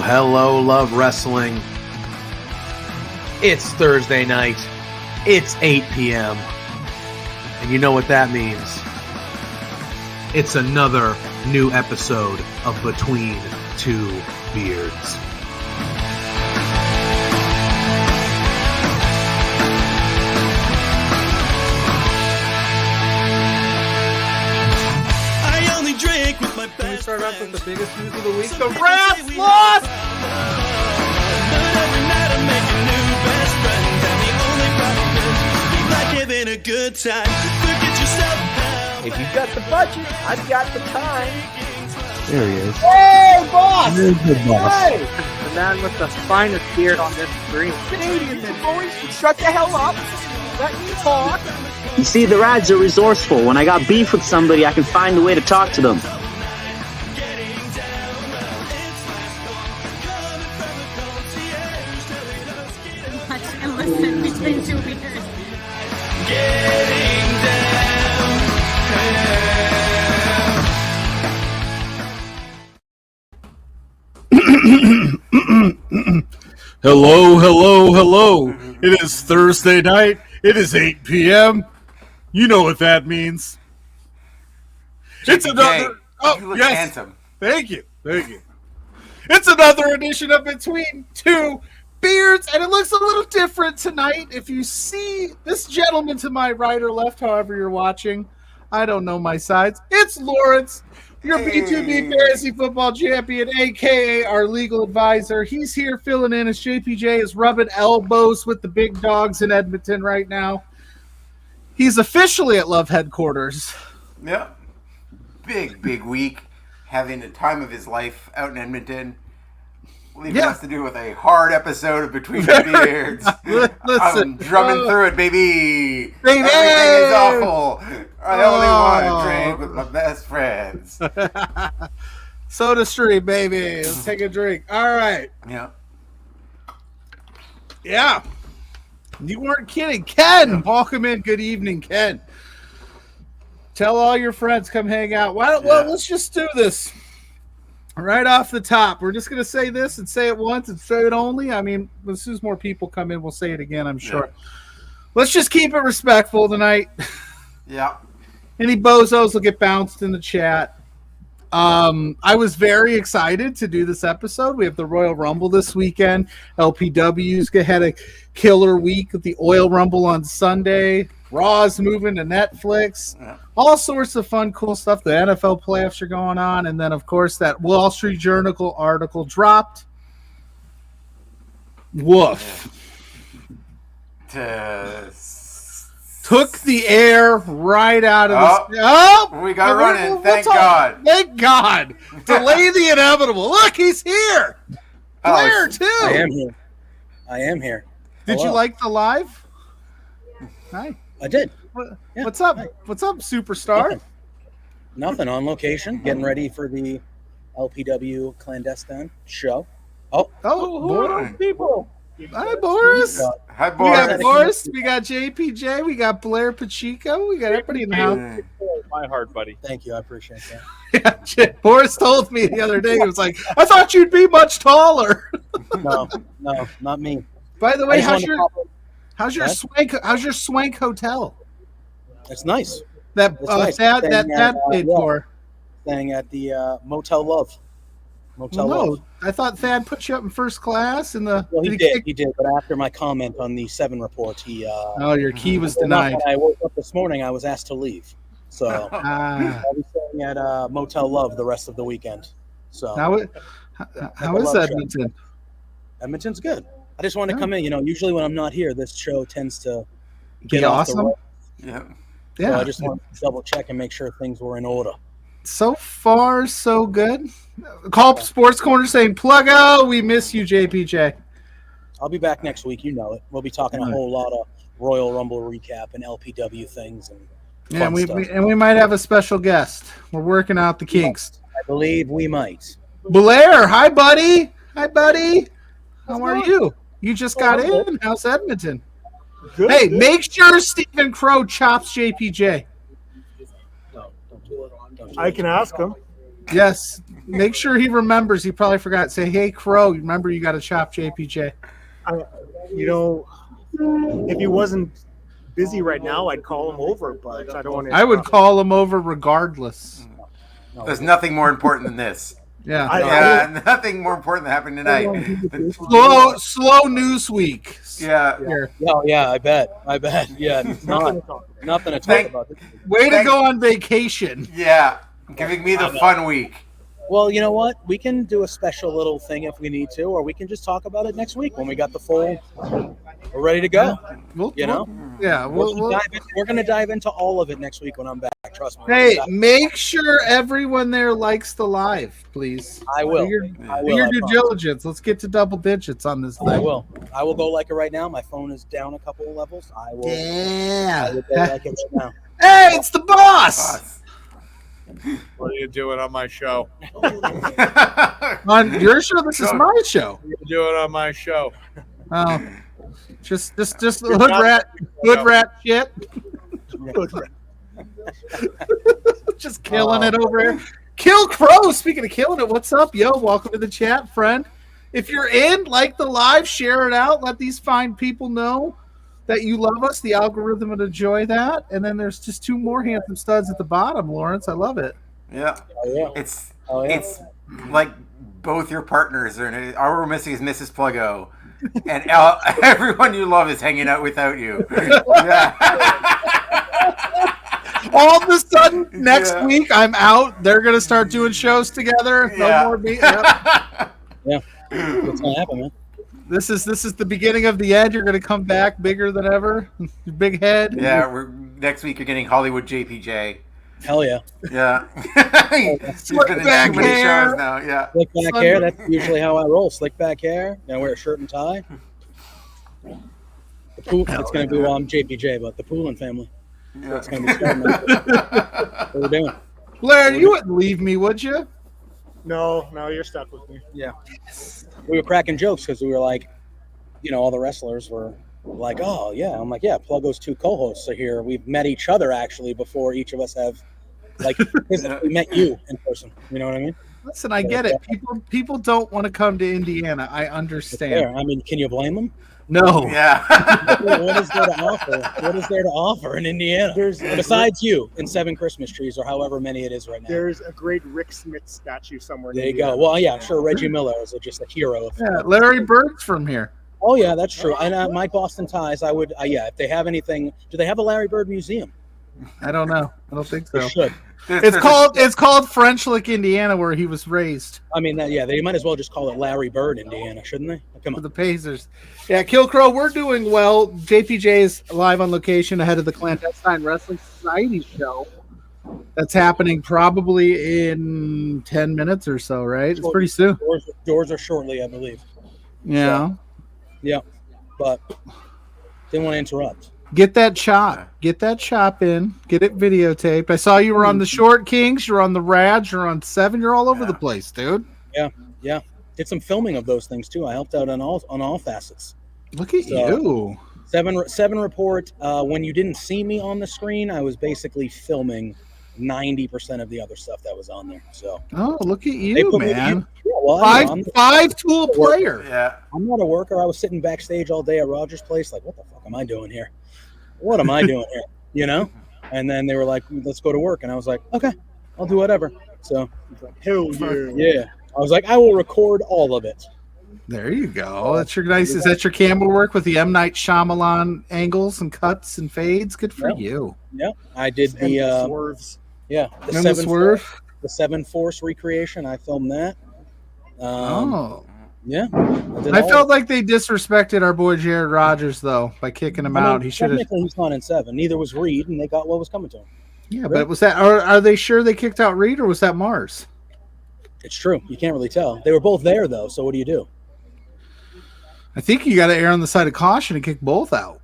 Hello, love wrestling. It's Thursday night. It's 8 p.m. And you know what that means. It's another new episode of Between Two Beards. Can we start off with the biggest news of the week? The Rats lost! If you've got the budget, I've got the time. There he is. Hey, boss! There's the boss. Hey! The man with the finest beard on this screen. Canadian men, boys, shut the hell up. Let me talk. You see, the Rads are resourceful. When I got beef with somebody, I can find a way to talk to them. And listen between two beers. Getting down. Hello. It is Thursday night. It is 8 p.m. You know what that means. It's another. Oh, yes. Handsome. Thank you. It's another edition of Between Two Beards, and it looks a little different tonight. If you see this gentleman to my right or left, however you're watching, I don't know my sides. It's Laurence, your B2B Fantasy Football Champion, a.k.a. our legal advisor. He's here filling in as JPJ is rubbing elbows with the big dogs in Edmonton right now. He's officially at Love Headquarters. Yep. Big week. Having the time of his life out in Edmonton. Leaving us to do with a hard episode of Between Two Beards. I'm drumming through it, baby. Everything is awful. I only want to drink with my best friends. Soda Stream, baby. Let's take a drink. All right. Yeah. You weren't kidding. Ken, welcome in. Good evening, Ken. Tell all your friends, come hang out. Well, let's just do this. Right off the top, we're just going to say this and say it once and say it only. I mean, as soon as more people come in, we'll say it again, I'm sure. Yeah. Let's just keep it respectful tonight. Yeah. Any bozos will get bounced in the chat. I was very excited to do this episode. We have the Royal Rumble this weekend. LPW's had a killer week with the Oil Rumble on Sunday. Raw's moving to Netflix. Yeah. All sorts of fun, cool stuff. The NFL playoffs are going on. And then, of course, that Wall Street Journal article dropped. Woof. Took the air right out of the... Oh! We got running. Thank God. Thank God. Delay the inevitable. Look, he's here. Blair, too. I am here. Did you like the live? Hi. I did. Yeah. What's up? Hi. What's up, superstar? Nothing. On location, getting ready for the LPW clandestine show. Who are those people? Hi, Boris. Hi, Boris. We got Boris. We got JPJ. We got Blair Pacheco. We got everybody in the house. My heart, buddy. Thank you. I appreciate that. Yeah, Boris told me the other day. He was like, "I thought you'd be much taller." No, not me. By the way, how's your swank hotel? It's nice. That Thad paid for. Staying at the Motel Love. Love. I thought Thad put you up in first class in the. Well, he did, but after my comment on the 7 report, he. Your key was denied. When I woke up this morning, I was asked to leave, so I'll be staying at Motel Love the rest of the weekend. So how is Edmonton? Edmonton's good. I just want to come in. Usually when I'm not here, this show tends to get awesome. So I just want to double check and make sure things were in order. So far, so good. Call Sports Corner saying, "PLUGGO, we miss you, JPJ." I'll be back next week. You know it. We'll be talking a whole lot of Royal Rumble recap and LPW things and fun stuff. We might have a special guest. We're working out the kinks. I believe we might. Blair, hi, buddy. Hi, buddy. How are you? You just got in. How's Edmonton? Good. Hey, make sure Stephen Crow chops JPJ. I can ask him. Yes. Make sure he remembers. He probably forgot. Say, hey, Crow, remember you got to chop JPJ. If he wasn't busy right now, I'd call him over, but I don't want to. I would call him over regardless. There's nothing more important than this. Yeah. Nothing more important than happened tonight. Slow news week. Yeah. Oh, yeah, I bet. Yeah, nothing to talk about. Way to go on vacation. Yeah. Giving me the fun week. Well, you know what? We can do a special little thing if we need to, or we can just talk about it next week when we got the full. We're ready to go. We're going to dive into all of it next week when I'm back. Trust me. Hey, make sure everyone there likes the live, please. I will. Do your due diligence. Let's get to double digits on this thing. I will go like it right now. My phone is down a couple of levels. I will go like it right now. Hey, it's the boss. What are you doing on my show? On your show? This is my show. What are you doing on my show? Oh, just hood rat shit. Just killing it over here. Kill Crow. Speaking of killing it, what's up, yo? Welcome to the chat, friend. If you're in, like the live, share it out. Let these fine people know that you love us. The algorithm would enjoy that. And then there's just two more handsome studs at the bottom, Laurence. I love it. Yeah. It's like both your partners are in it. All we're missing is Mrs. PLUGGO. And everyone you love is hanging out without you. Yeah. All of a sudden, next week, I'm out. They're going to start doing shows together. No more me. Yep. Yeah. What's going to happen, man? This is the beginning of the end. You're going to come back bigger than ever. Your big head. Yeah, next week you're getting Hollywood JPJ. Hell yeah. Yeah. Slick back hair. Shows now. Yeah. Slick back hair. That's usually how I roll. Slick back hair. Gonna wear a shirt and tie. It's going to be I'm JPJ, but the Poulin family. Yeah. That's going to be starting. What we're doing. Blair, you wouldn't leave me, would you? No, you're stuck with me. Yeah. We were cracking jokes because we were like, all the wrestlers were like, oh, yeah. I'm like, yeah, PLUGGO's two co-hosts are here. We've met each other, actually, before each of us have, we met you in person. You know what I mean? Listen, I get it. People don't want to come to Indiana. I understand. I mean, can you blame them? No. Yeah. What is there to offer? What is there to offer in Indiana? Besides you and 7 Christmas trees or however many it is right now. There's a great Rick Smith statue somewhere. There you go. Well, yeah, I'm sure Reggie Miller is just a hero. Yeah, Larry Bird's from here. Oh, yeah, that's true. And my Boston ties, I would, if they have anything, do they have a Larry Bird museum? I don't know. I don't think so. They should. It's called French Lick, Indiana, where he was raised. I mean, they might as well just call it Larry Bird, Indiana, shouldn't they? Come on. The Pacers. Yeah, Kill Crow, we're doing well. JPJ is live on location ahead of the Clandestine Wrestling Society show. That's happening probably in 10 minutes or so, right? It's pretty soon. Doors are shortly, I believe. Yeah. So, yeah, but didn't want to interrupt. Get that chop in. Get it videotaped. I saw you were on the Short Kings. You're on the Rads. You're on 7. You're all over the place, dude. Yeah. Did some filming of those things too. I helped out on all facets. Look at you. 7 report. When you didn't see me on the screen, I was basically filming 90% of the other stuff that was on there. So. Oh, look at you, man. Well, five tool player. Yeah. I'm not a worker. I was sitting backstage all day at Rogers Place. Like, what the fuck am I doing here? What am I doing here? And then they were like, let's go to work. And I was like, okay, I'll do whatever. So, hell yeah. I was like, I will record all of it. There you go. That's your nice. Is that your camera work with the M. Night Shyamalan angles and cuts and fades? Good for you. Yeah. I did the swerves. Yeah. The swerve. The 7 Force recreation. I filmed that. Yeah. I felt like they disrespected our boy Jared Rogers, though, by kicking him out. He should have. Technically, he's not in 7. Neither was Reed, and they got what was coming to him. Yeah, but was that? Are they sure they kicked out Reed, or was that Mars? It's true. You can't really tell. They were both there though. So what do you do? I think you got to err on the side of caution and kick both out,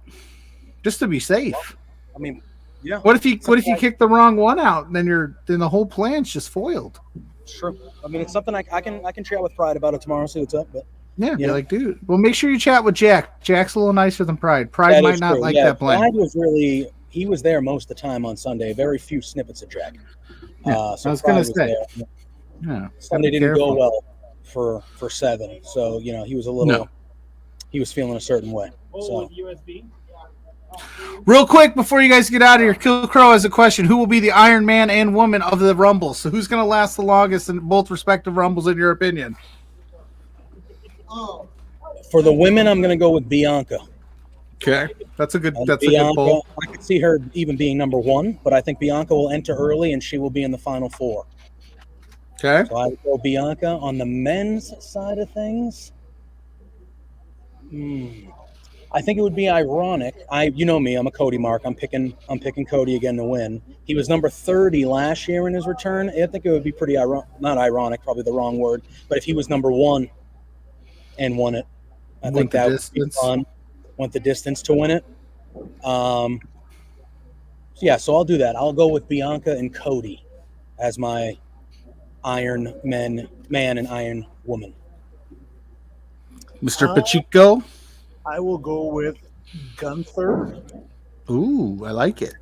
just to be safe. I mean, yeah. What if you kick the wrong one out, and then the whole plan's just foiled? It's true. I mean, it's something I can chat with Pride about it tomorrow. See what's up, but. Yeah, you're like, dude. Well, make sure you chat with Jack. Jack's a little nicer than Pride. Pride might not like that plan. Pride was he was there most of the time on Sunday. Very few snippets of Jack. Yeah, so I was going to say. Yeah, Sunday didn't go well for 7. So, he was a little he was feeling a certain way. So. Real quick, before you guys get out of here, Kill Crow has a question. Who will be the Iron Man and Woman of the Rumble? So who's going to last the longest in both respective Rumbles, in your opinion? For the women, I'm going to go with Bianca. Okay, that's a good Bianca, a good poll. I could see her even being number 1, but I think Bianca will enter early and she will be in the final 4. Okay. So I would go Bianca. On the men's side of things, I think it would be ironic. You know me, I'm a Cody mark. I'm picking Cody again to win. He was number 30 last year in his return. I think it would be pretty not ironic, probably the wrong word, but if he was number 1 and won it, I think that would be fun. Went the distance to win it. So I'll do that. I'll go with Bianca and Cody as my Iron man and Iron Woman. Mr. Pacheco? I will go with Gunther. Ooh, I like it.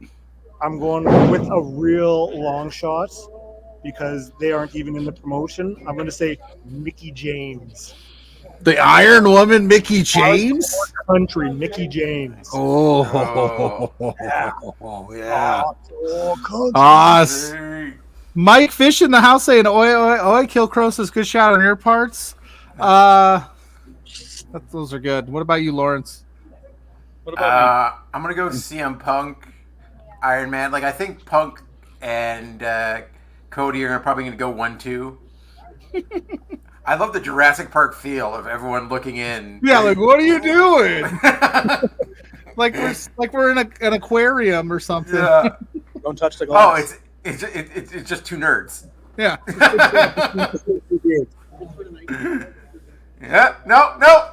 I'm going with a real long shot because they aren't even in the promotion. I'm going to say Mickie James. The Iron Woman, Mickie James? Country, Mickie James. Oh, yeah. Mike Fish in the house saying, oi, oi, oi, Kill Crow says, good shot on your parts. Those are good. What about you, Laurence? What about me? I'm going to go CM Punk, Iron Man. I think Punk and Cody are probably going to go 1-2. I love the Jurassic Park feel of everyone looking in. Yeah, what are you doing? we're in an aquarium or something. Yeah. Don't touch the glass. Oh, it's just 2 nerds. Yeah. Yeah. No.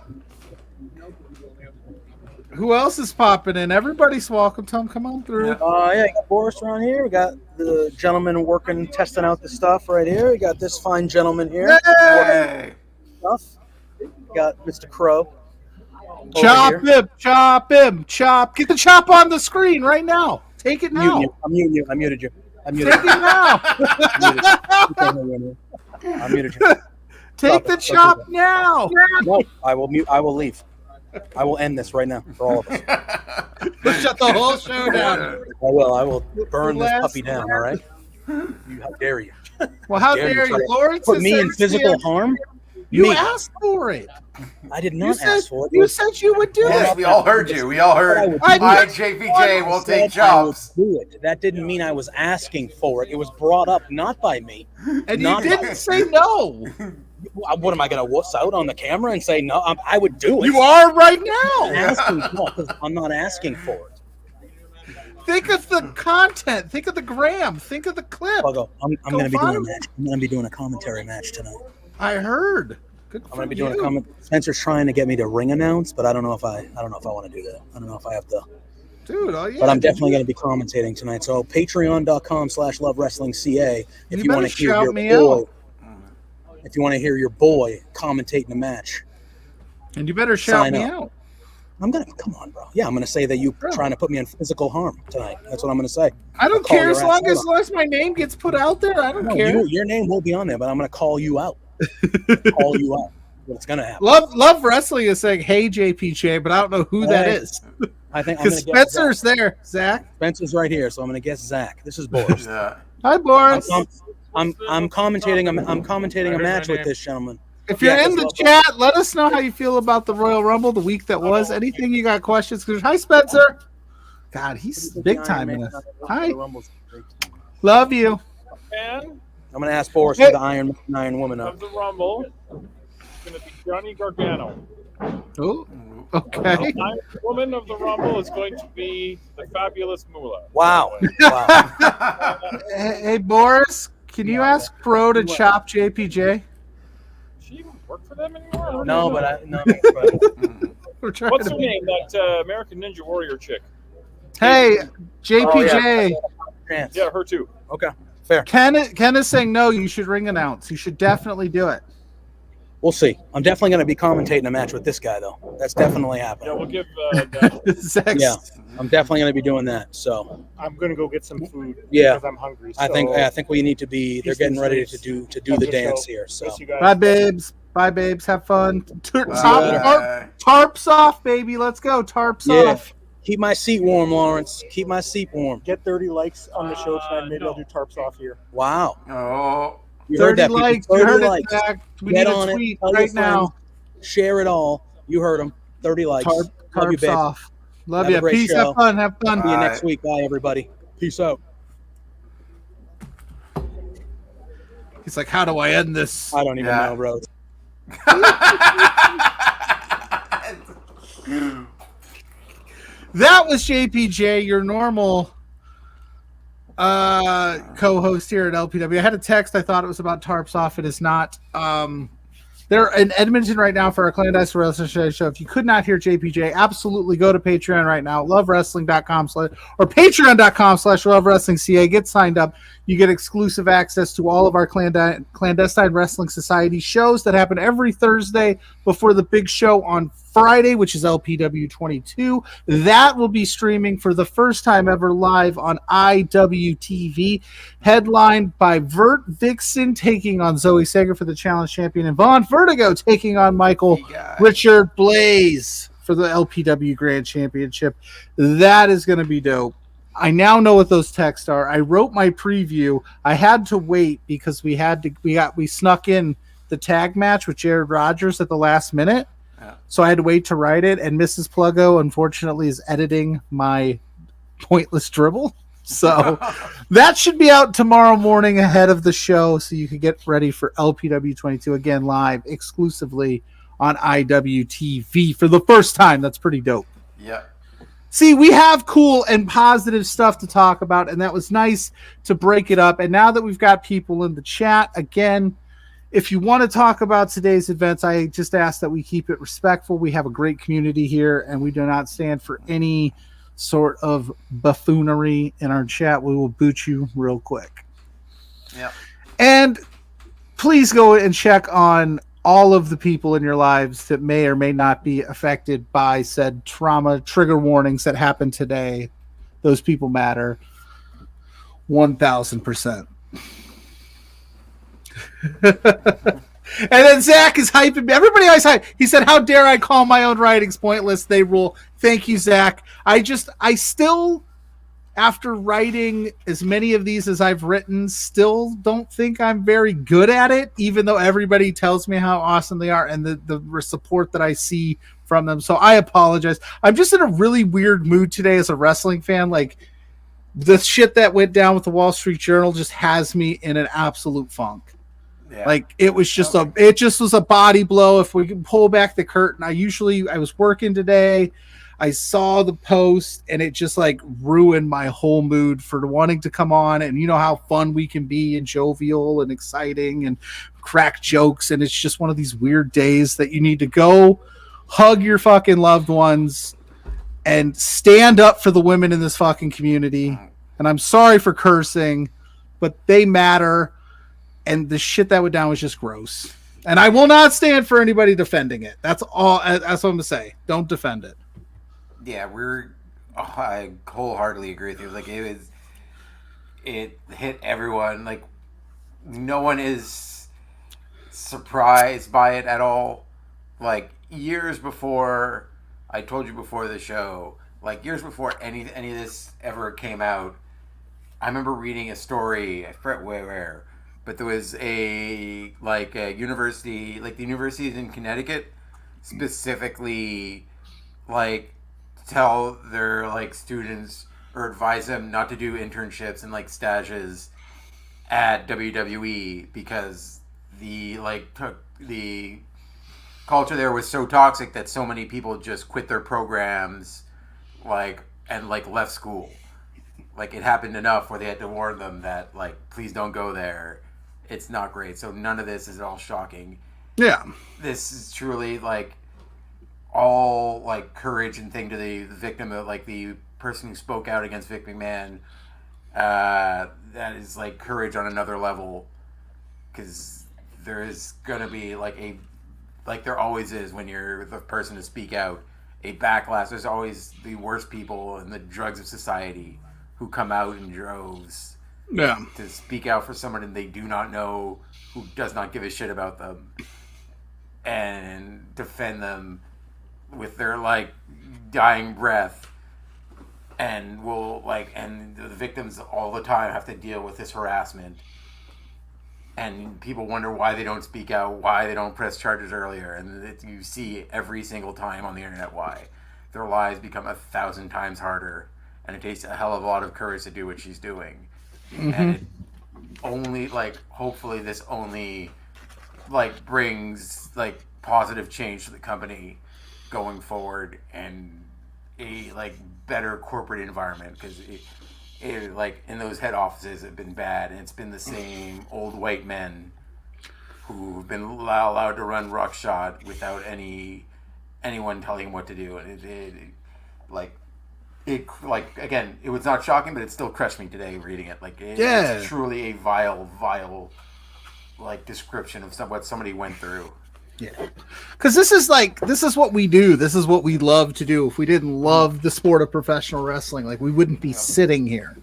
Who else is popping in? Everybody's welcome. Tom, come on through. You got Boris around here. We got the gentleman testing out the stuff right here. We got this fine gentleman here. Hey! Stuff. We got Mr. Crow. Chop him. Get the chop on the screen right now. Take it now. I'm muted you. Take it now. I muted you. Take the chop now. No, I will leave. I will end this right now for all of us. Shut the whole show down. I will burn this puppy down, all right? How dare you? Well, how dare you? Lawrence put me in physical harm? You asked for it. I did not ask for it. You said you would do it. We all heard you. We all heard. I JPJ will take chops. Do it. That didn't mean I was asking for it. It was brought up not by me. And you didn't say no. What am I going to wuss out on the camera and say no? I would do it. You are right now. I'm not asking for it. Think of the content. Think of the gram. Think of the clip. I'm going to be doing a match. I'm going to be doing a commentary match tonight. I heard. Good for I'm going to be doing a comment. Spencer's trying to get me to ring announce, but I don't know if I want to do that. I don't know if I have to. Dude, but I'm definitely going to be commentating tonight. So patreon.com/lovewrestlingca if you want to hear your boy. If you want to hear your boy commentating the match. And you better shout me out. Come on, bro. Yeah, I'm going to say that you're trying to put me in physical harm tonight. That's what I'm going to say. I don't care as long as my name gets put out there. I don't care. Your name won't be on there, but I'm going to call you out. What's going to happen? Love Wrestling is saying, hey, JPJ, but I don't know who that is. I think because Spencer's there, Zach. Spencer's right here, so I'm going to guess Zach. This is Boris. Hi, Boris. I'm commentating a match with this gentleman. If you're in the chat, let us know how you feel about the Royal Rumble the week that was. Anything you got questions? Hi, Spencer. God, he's big time in this. Hi. Love you. And I'm going to ask Boris for the Iron Woman of the Rumble. It's going to be Johnny Gargano. Oh, okay. The woman of the Rumble is going to be the fabulous Moolah. Wow. Hey, Boris, can you ask Pro to chop JPJ? Does she even work for them anymore? No, but We're trying What's to her be- name? That American Ninja Warrior chick. Hey, JPJ. Yeah, her too. Okay, fair. Ken is saying no. You should ring announce. You should definitely do it. We'll see. I'm definitely going to be commentating a match with this guy, though. That's definitely happening. Yeah, we'll give Zex. Yeah, I'm definitely going to be doing that. So I'm going to go get some food yeah, because I'm hungry. I think we need to be. They're Peace getting and ready peace. to do Have the a good dance show. here. So Miss you guys. Bye, babes. Bye, babes. Have fun. Bye. Tarps off, baby. Let's go. Tarps yeah, off. keep my seat warm, Lawrence. Keep my seat warm. Get 30 likes on the show tonight. Maybe I'll do tarps off here. Wow. Oh. You heard 30 that, people. likes. 30 You heard likes. it, Zach. We Get need on a it. tweet Tell your right now. friends. Share it all. You heard them. 30 likes. Love you, Tarps babe. off. Love Have a you. great Peace. show. Have fun. Have fun. See you Bye. next week. Bye, everybody. Peace out. He's like, how do I end this? I don't even Yeah. know, bro. That was JPJ, your normal co-host here at LPW. I had a text. I thought it was about tarps off. It is not. They're in Edmonton right now for our Clandestine Wrestling show. If you could not hear JPJ, absolutely go to Patreon right now, lovewrestling.com or patreon.com/lovewrestlingca. Get signed up. You get exclusive access to all of our Clandestine Wrestling Society shows that happen every Thursday before the big show on Friday, which is LPW 22. That will be streaming for the first time ever live on IWTV, headlined by Vert Vixen taking on Zoe Sager for the Challenge Champion, and Vaughn Vertigo taking on Michael Richard Blaze for the LPW Grand Championship. That is going to be dope. I now know what those texts are. I wrote my preview. I had to wait because we snuck in the tag match with Jared Rogers at the last minute. So I had to wait to write it, and Mrs. Pluggo, unfortunately, is editing my pointless dribble. So that should be out tomorrow morning ahead of the show, so you can get ready for LPW 22, again, live exclusively on IWTV for the first time. That's pretty dope. Yeah. See, we have cool and positive stuff to talk about, and that was nice to break it up. And now that we've got people in the chat, again, if you want to talk about today's events, I just ask that we keep it respectful. We have a great community here, and we do not stand for any sort of buffoonery in our chat. We will boot you real quick. Yeah. And please go and check on all of the people in your lives that may or may not be affected by said trauma trigger warnings that happened today. Those people matter 1,000%. And then Zach is hyping me. Everybody always hype. He said, how dare I call my own writings pointless? They rule. Thank you, Zach. I still, after writing as many of these as I've written, still don't think I'm very good at it, even though everybody tells me how awesome they are and the support that I see from them. So I apologize. I'm just in a really weird mood today as a wrestling fan. Like, the shit that went down with the Wall Street Journal just has me in an absolute funk. Yeah. Like, it was just a body blow. If we can pull back the curtain, I was working today. I saw the post and it just like ruined my whole mood for wanting to come on. And you know how fun we can be and jovial and exciting and crack jokes. And it's just one of these weird days that you need to go hug your fucking loved ones and stand up for the women in this fucking community. And I'm sorry for cursing, but they matter. And the shit that went down was just gross. And I will not stand for anybody defending it. That's all. That's what I'm going to say. Don't defend it. Yeah, I wholeheartedly agree with you. Like, it hit everyone. Like, no one is surprised by it at all. Like, years before, I told you before the show, like, years before any of this ever came out, I remember reading a story, I forget where, but there was a university, like the universities in Connecticut, specifically, like, tell their, like, students or advise them not to do internships and, like, stages at WWE because the culture there was so toxic that so many people just quit their programs, and left school. Like, it happened enough where they had to warn them that, like, please don't go there. It's not great. So none of this is at all shocking. Yeah. This is truly, like, all, like, courage and thing to the victim, of, like, the person who spoke out against Vic McMahon. That is, like, courage on another level. Because there is going to be, like there always is when you're the person to speak out, a backlash. There's always the worst people and the drugs of society who come out in droves to speak out for someone they do not know, who does not give a shit about them, and defend them with their, like, dying breath, and and the victims all the time have to deal with this harassment, and people wonder why they don't speak out, why they don't press charges earlier, and you see every single time on the internet why. Their lives become 1,000 times harder, and it takes a hell of a lot of courage to do what she's doing. Mm-hmm. And it only, like, hopefully this only, like, brings, like, positive change to the company going forward, and a, like, better corporate environment, because it, like, in those head offices have been bad, and it's been the same old white men who've been allowed to run roughshod without anyone telling them what to do, and again, it was not shocking, but it still crushed me today reading it. Like, it's truly a vile, like, description of what somebody went through. Yeah, because this is what we do. This is what we love to do. If we didn't love the sport of professional wrestling, like, we wouldn't be sitting here.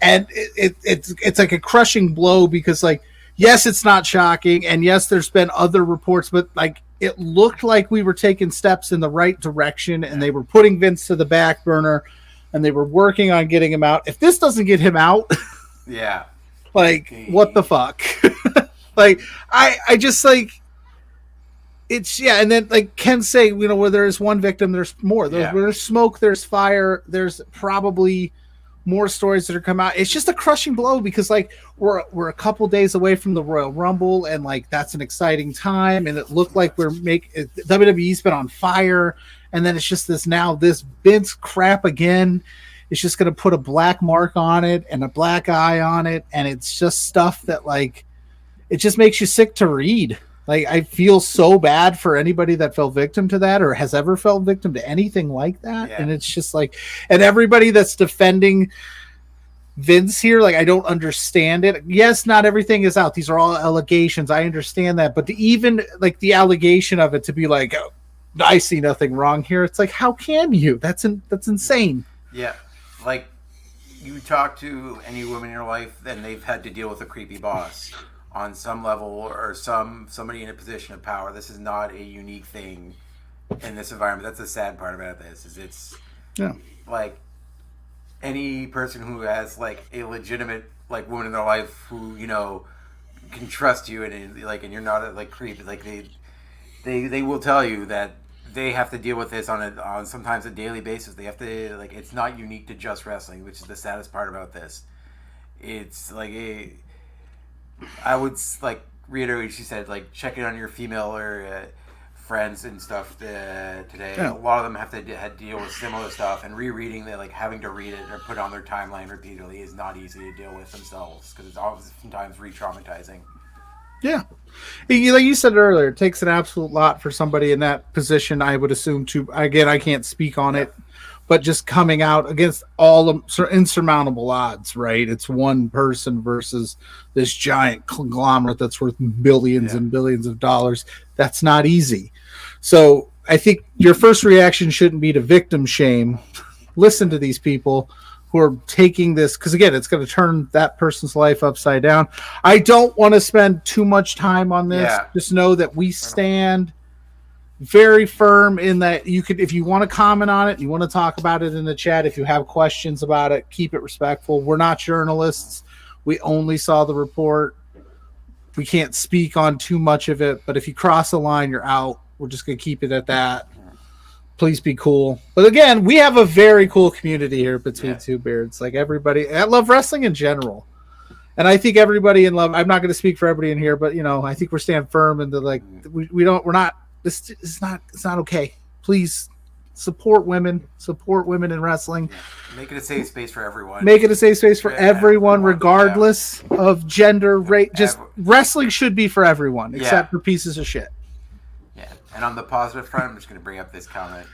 And it's like a crushing blow, because, like, yes, it's not shocking, and yes, there's been other reports, but, like, it looked like we were taking steps in the right direction, and they were putting Vince to the back burner, and they were working on getting him out. If this doesn't get him out, like, what the fuck? Like, I just, like, it's, and then, like Ken say, you know, where there's one victim, there's more. Where there's smoke, there's fire, there's probably more stories that are come out. It's just a crushing blow, because, like, we're a couple days away from the Royal Rumble, and, like, that's an exciting time, and it looked like WWE's been on fire, and then it's just this Vince crap again. It's just going to put a black mark on it and a black eye on it, and it's just stuff that, like, it just makes you sick to read. Like, I feel so bad for anybody that fell victim to that, or has ever fell victim to anything like that. Yeah. And it's just like, and everybody that's defending Vince here, like, I don't understand it. Yes, not everything is out. These are all allegations. I understand that. But even, like, the allegation of it to be like, oh, I see nothing wrong here. It's like, how can you? That's insane. Yeah. Like, you talk to any woman in your life, and they've had to deal with a creepy boss on some level, or somebody in a position of power. This is not a unique thing in this environment. That's the sad part about this, is it's like, any person who has, like, a legitimate, like, woman in their life who, you know, can trust you, and you're not a, like, creep, like, they will tell you that they have to deal with this on sometimes a daily basis. They have to, like, it's not unique to just wrestling, which is the saddest part about this. It's like I would, like, reiterate what she said, like, check in on your female or friends and stuff today. Yeah. A lot of them had to deal with similar stuff, and rereading that, like, having to read it or put it on their timeline repeatedly is not easy to deal with themselves, because it's oftentimes re-traumatizing. Yeah. Like you said earlier, it takes an absolute lot for somebody in that position, I would assume, to, again, I can't speak on it, but just coming out against all the insurmountable odds, right? It's one person versus this giant conglomerate that's worth billions and billions of dollars. That's not easy. So I think your first reaction shouldn't be to victim shame. Listen to these people who are taking this, because, again, it's going to turn that person's life upside down. I don't want to spend too much time on this. Yeah. Just know that we stand very firm in that you could, if you want to comment on it, you want to talk about it in the chat, if you have questions about it, keep it respectful. We're not journalists. We only saw the report. We can't speak on too much of it, but if you cross the line, you're out. We're just going to keep it at that. Please be cool. But again, we have a very cool community here between Two Beards. Like, everybody, I love wrestling in general. And I think everybody in love, I'm not going to speak for everybody in here, but, you know, I think we're staying firm in the, like, we're not This is not. It's not okay. Please support women in wrestling. Make it a safe space for everyone. Make it a safe space for everyone, regardless of gender, race. Just wrestling should be for everyone, except for pieces of shit. Yeah, and on the positive front, I'm just going to bring up this comment.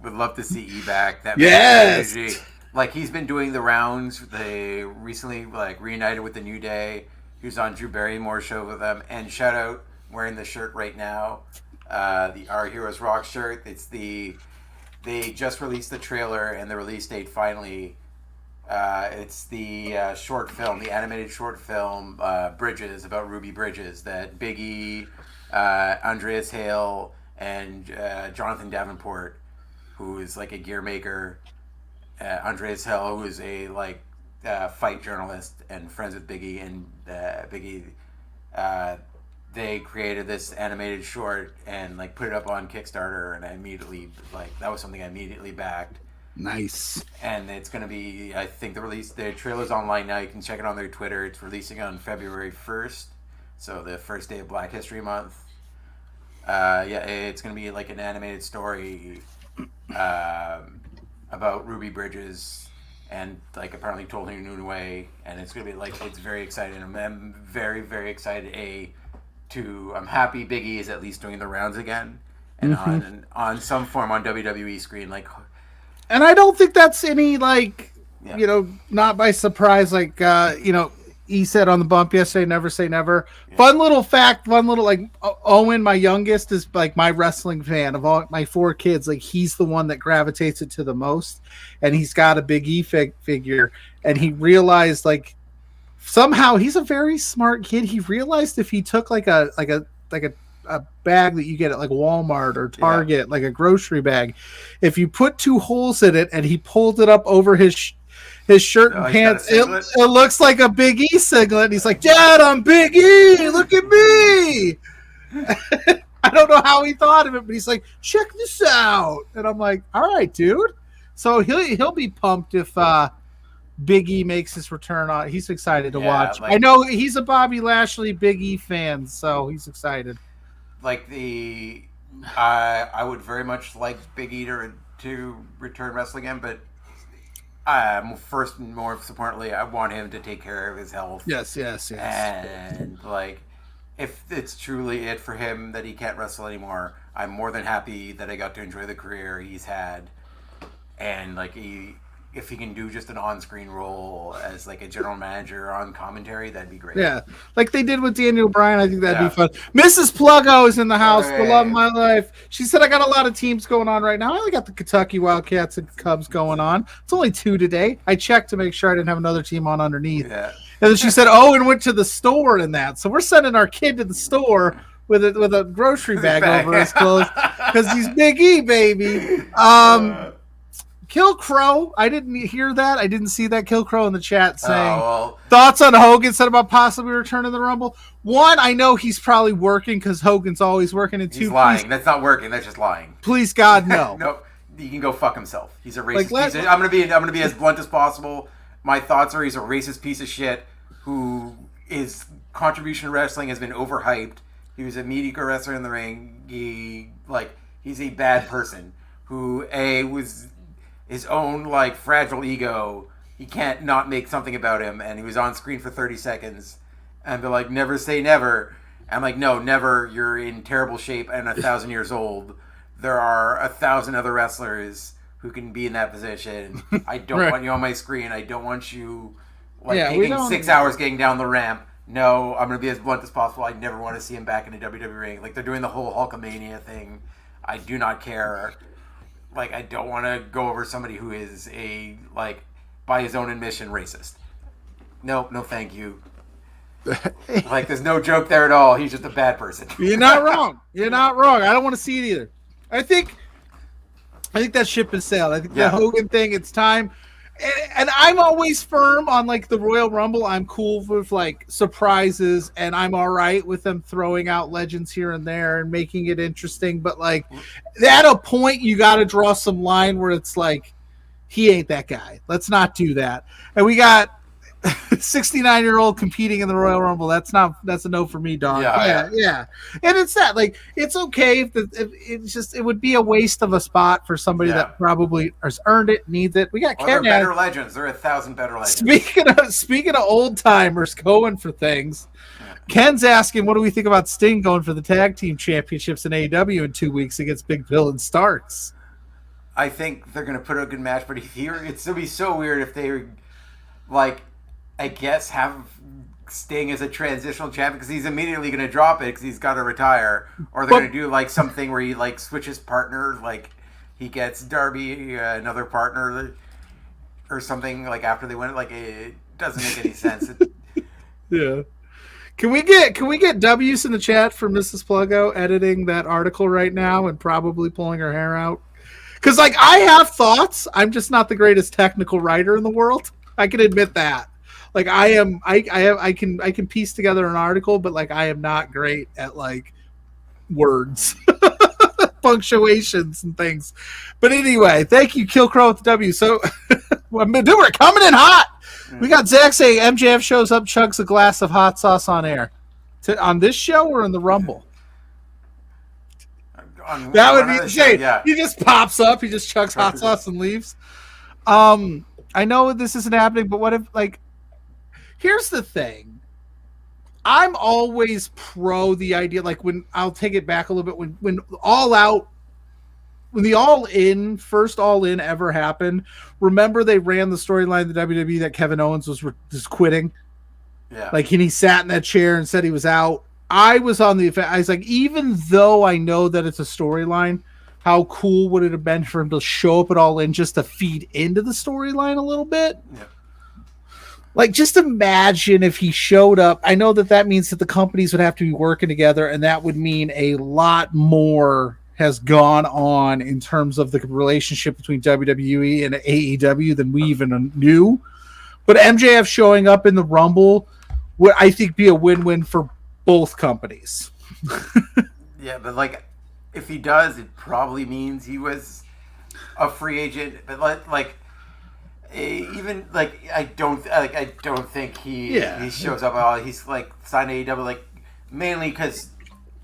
Would love to see E back. That energy. Like, he's been doing the rounds. They recently reunited with the New Day. He was on Drew Barrymore's show with them. And shout out, wearing the shirt right now, the Our Heroes Rock shirt. They just released the trailer and the release date finally. It's the short film, the animated short film Bridges, about Ruby Bridges, that Big E, Andreas Hale, and Jonathan Davenport, who is like a gear maker, Andreas Hale, who is a fight journalist and friends with Big E, and Big E, they created this animated short and put it up on Kickstarter, and I immediately that was something I immediately backed. Nice. And it's going to be, I think the trailer's online now. You can check it on their Twitter. It's releasing on February 1st, so the first day of Black History Month. It's going to be an animated story about Ruby Bridges and apparently told in a new way, and it's going to be it's very exciting. I'm very, very excited. I'm happy Big E is at least doing the rounds again, and on some form on WWE screen. And I don't think that's any not by surprise. E said on the bump yesterday, never say never. Yeah. Fun little fact, Owen, my youngest, is my wrestling fan of all my 4 kids. He's the one that gravitates it to the most, and he's got a Big E figure, and he realized somehow he's a very smart kid. He realized if he took a bag that you get at Walmart or Target, a grocery bag, if you put 2 holes in it and he pulled it up over his shirt and pants, it looks like a Big E singlet. And he's like, Dad, I'm Big E. Look at me. I don't know how he thought of it, but he's like, check this out. And I'm like, all right, dude. So he'll be pumped if Big E makes his return on. He's excited to watch. I know he's a Bobby Lashley Big E fan, so he's excited. I would very much like Big E to return wrestling again, but first and more importantly, I want him to take care of his health. Yes. And if it's truly it for him that he can't wrestle anymore, I'm more than happy that I got to enjoy the career he's had. And if he can do just an on-screen role as a general manager on commentary, that'd be great. Yeah, they did with Daniel Bryan. I think that'd be fun. Mrs. Pluggo is in the house. The love of my life. She said, I got a lot of teams going on right now. I only got the Kentucky Wildcats and Cubs going on. It's only 2 today. I checked to make sure I didn't have another team on underneath. Yeah. And then she said, Owen went to the store in that. So we're sending our kid to the store with a grocery bag over his clothes because he's Big E, baby. Kill Crow, I didn't hear that. I didn't see that. Kill Crow in the chat saying thoughts on Hogan said about possibly returning the Rumble. 1, I know he's probably working because Hogan's always working. And 2, he's lying. That's not working. That's just lying. Please God, no. No, he can go fuck himself. He's a racist. I'm gonna be as blunt as possible. My thoughts are he's a racist piece of shit who his contribution to wrestling has been overhyped. He was a mediocre wrestler in the ring. He's a bad person who was his own fragile ego. He can't not make something about him, and he was on screen for 30 seconds, and they're like, never say never. I'm like, no, never. You're in terrible shape and 1,000 years old. There are 1,000 other wrestlers who can be in that position. I don't want you on my screen. I don't want you taking 6 hours getting down the ramp. No, I'm going to be as blunt as possible. I never want to see him back in a WWE ring. They're doing the whole Hulkamania thing. I do not care. I don't want to go over somebody who is by his own admission, racist. No, thank you. There's no joke there at all. He's just a bad person. You're not wrong. I don't want to see it either. I think that ship has sailed. I think the Hogan thing, it's time. And I'm always firm on the Royal Rumble. I'm cool with surprises, and I'm all right with them throwing out legends here and there and making it interesting. But at a point, you got to draw some line where it's he ain't that guy. Let's not do that. And we got 69-year-old competing in the Royal Rumble. That's a no for me, dog. Yeah. And it's that, like, it's okay if it's just, it would be a waste of a spot for somebody that probably has earned it, needs it. We got Ken. They're better legends. There are 1,000 better legends. Speaking of old timers going for things, Ken's asking, what do we think about Sting going for the tag team championships in AEW in 2 weeks against Big Bill and Starks? I think they're going to put a good match, but here it's going to be so weird if they, like, I guess have Sting as a transitional champion, because he's immediately going to drop it because he's got to retire, or they're going to do like something where he like switches partners, like he gets Darby another partner or something, like after they win it. Like, it doesn't make any sense. Yeah. Can we get W's in the chat for Mrs. Pluggo editing that article right now and probably pulling her hair out? Because, like, I have thoughts. I'm just not the greatest technical writer in the world. I can admit that. Like, I can piece together an article, but like I am not great at like words, punctuations and things. But anyway, thank you, Kill Crow with the W. So we're coming in hot. We got Zach saying MJF shows up, chugs a glass of hot sauce on air. On this show or in the Rumble? That would be insane. Yeah. He just pops up, he just chugs hot sauce and leaves. I know this isn't happening, but what if, like, here's the thing. I'm always pro the idea, like, when I'll take it back a little bit, when All Out, when the first All In ever happened, remember they ran the storyline in the WWE that Kevin Owens was quitting? Yeah. Like, and he sat in that chair and said he was out. I was on the effect. I was like, even though I know that it's a storyline, how cool would it have been for him to show up at All In just to feed into the storyline a little bit? Yeah. Like, just imagine if he showed up. I know that means that the companies would have to be working together, and that would mean a lot more has gone on in terms of the relationship between WWE and AEW than we even knew. But MJF showing up in the Rumble would, I think, be a win-win for both companies. Yeah, but like, if he does, it probably means he was a free agent. But like even like I don't think he shows up at all. He's like signed AEW, like mainly because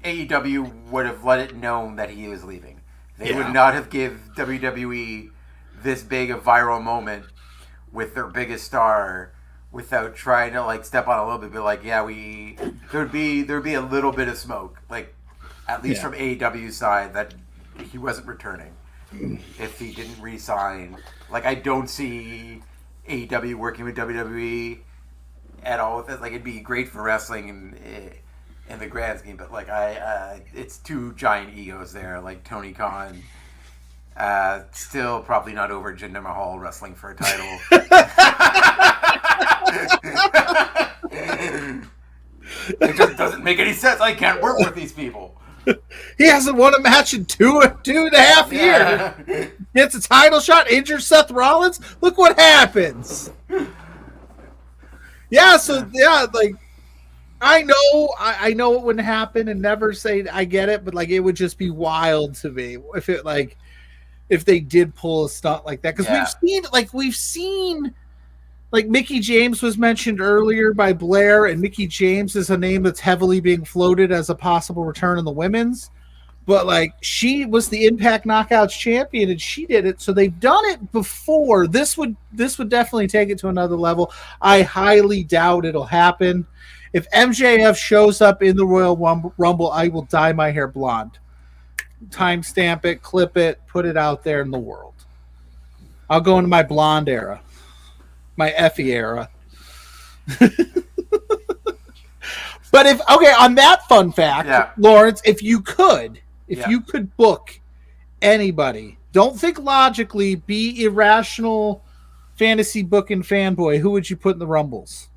AEW would have let it known that he was leaving. They would not have give WWE this big a viral moment with their biggest star without trying to like step on a little bit. But like, there'd be a little bit of smoke, like at least from AEW's side, that he wasn't returning if he didn't re-sign. Like, I don't see AEW working with WWE at all with it. Like, it'd be great for wrestling in the grand scheme, but like it's two giant egos there. Like Tony Khan, still probably not over Jinder Mahal wrestling for a title. It just doesn't make any sense. I can't work with these people. He hasn't won a match in two and a half years. Gets a title shot, injures Seth Rollins. Look what happens. Like, I know it wouldn't happen, and never say I get it, but like, it would just be wild to me if they did pull a stunt like that, because we've seen like Mickie James was mentioned earlier by Blair, and Mickie James is a name that's heavily being floated as a possible return in the women's. But like, she was the Impact Knockouts champion, and she did it. So they've done it before. This would definitely take it to another level. I highly doubt it'll happen. If MJF shows up in the Royal Rumble, I will dye my hair blonde. Timestamp it, clip it, put it out there in the world. I'll go into my blonde era. My Effie era. But on that fun fact, Laurence, if you could book anybody, don't think logically, be irrational fantasy booking fanboy, who would you put in the Rumbles?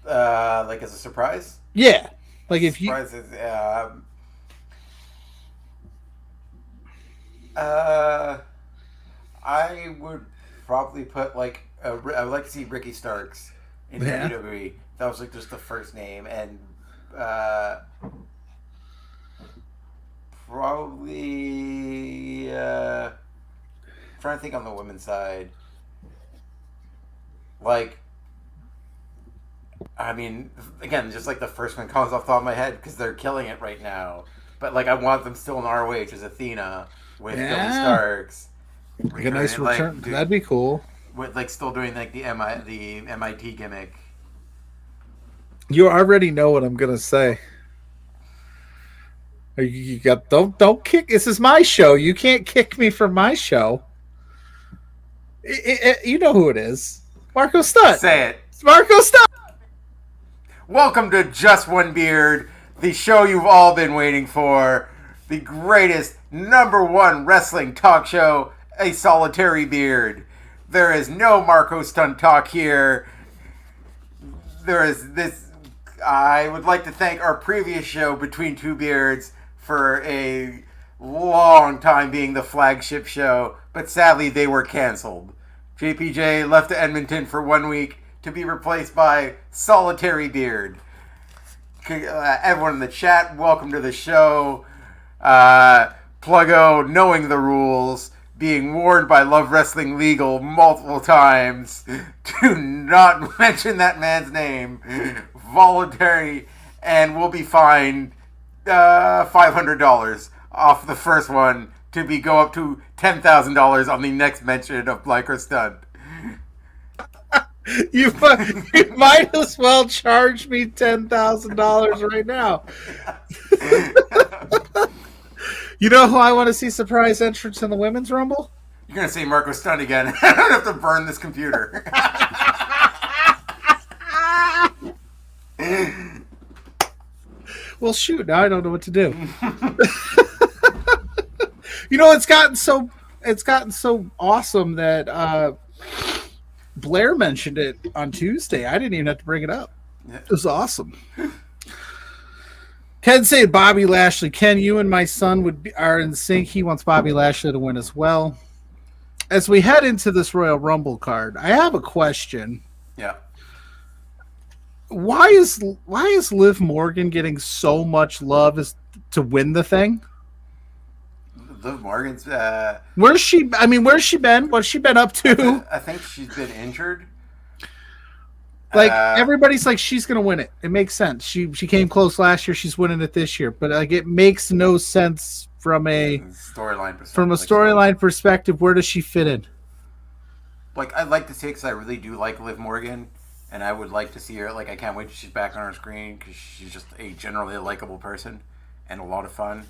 Like as a surprise? Yeah. Like if you I would probably put like I would like to see Ricky Starks in WWE. That was like just the first name, and probably trying to think on the women's side. Like, I mean, again, just like the first one comes off the top of my head because they're killing it right now. But like, I want them still in ROH as Athena with Billy Starks. Like a nice return. Like, That'd be cool. With like still doing like the MIT gimmick. You already know what I'm gonna say. You got don't kick. This is my show. You can't kick me from my show. You know who it is. Marco Stunt. Say it. It's Marco Stunt. Welcome to Just One Beard, the show you've all been waiting for. The greatest #1 wrestling talk show, A Solitary Beard. There is no Marco Stunt talk here. There is this. I would like to thank our previous show, Between Two Beards, for a long time being the flagship show, but sadly they were canceled. JPJ left to Edmonton for 1 week to be replaced by Solitary Beard. Everyone in the chat, welcome to the show. PLUGGO, knowing the rules, being warned by Love Wrestling Legal multiple times to not mention that man's name. Voluntary, and will be fined $500 off the first one to go up to $10,000 on the next mention of Blanker Stunt. You might as well charge me $10,000 right now. You know who I want to see surprise entrance in the Women's Rumble? You're going to say Marco Stunt again. I don't have to burn this computer. Well, shoot, now I don't know what to do. You know, it's gotten so awesome that Blair mentioned it on Tuesday. I didn't even have to bring it up. It was awesome. Ken said Bobby Lashley. Ken, you and my son are in sync. He wants Bobby Lashley to win as well. As we head into this Royal Rumble card, I have a question. Yeah. Why is Liv Morgan getting so much love as to win the thing? Liv Morgan's where's she been? What's she been up to? I think she's been injured. Like everybody's like she's gonna win it. It makes sense. She came close last year. She's winning it this year. But like it makes no sense from a storyline perspective. From a storyline perspective, where does she fit in? Like I'd like to say, because I really do like Liv Morgan, and I would like to see her. Like I can't wait till she's back on our screen because she's just a generally likable person and a lot of fun.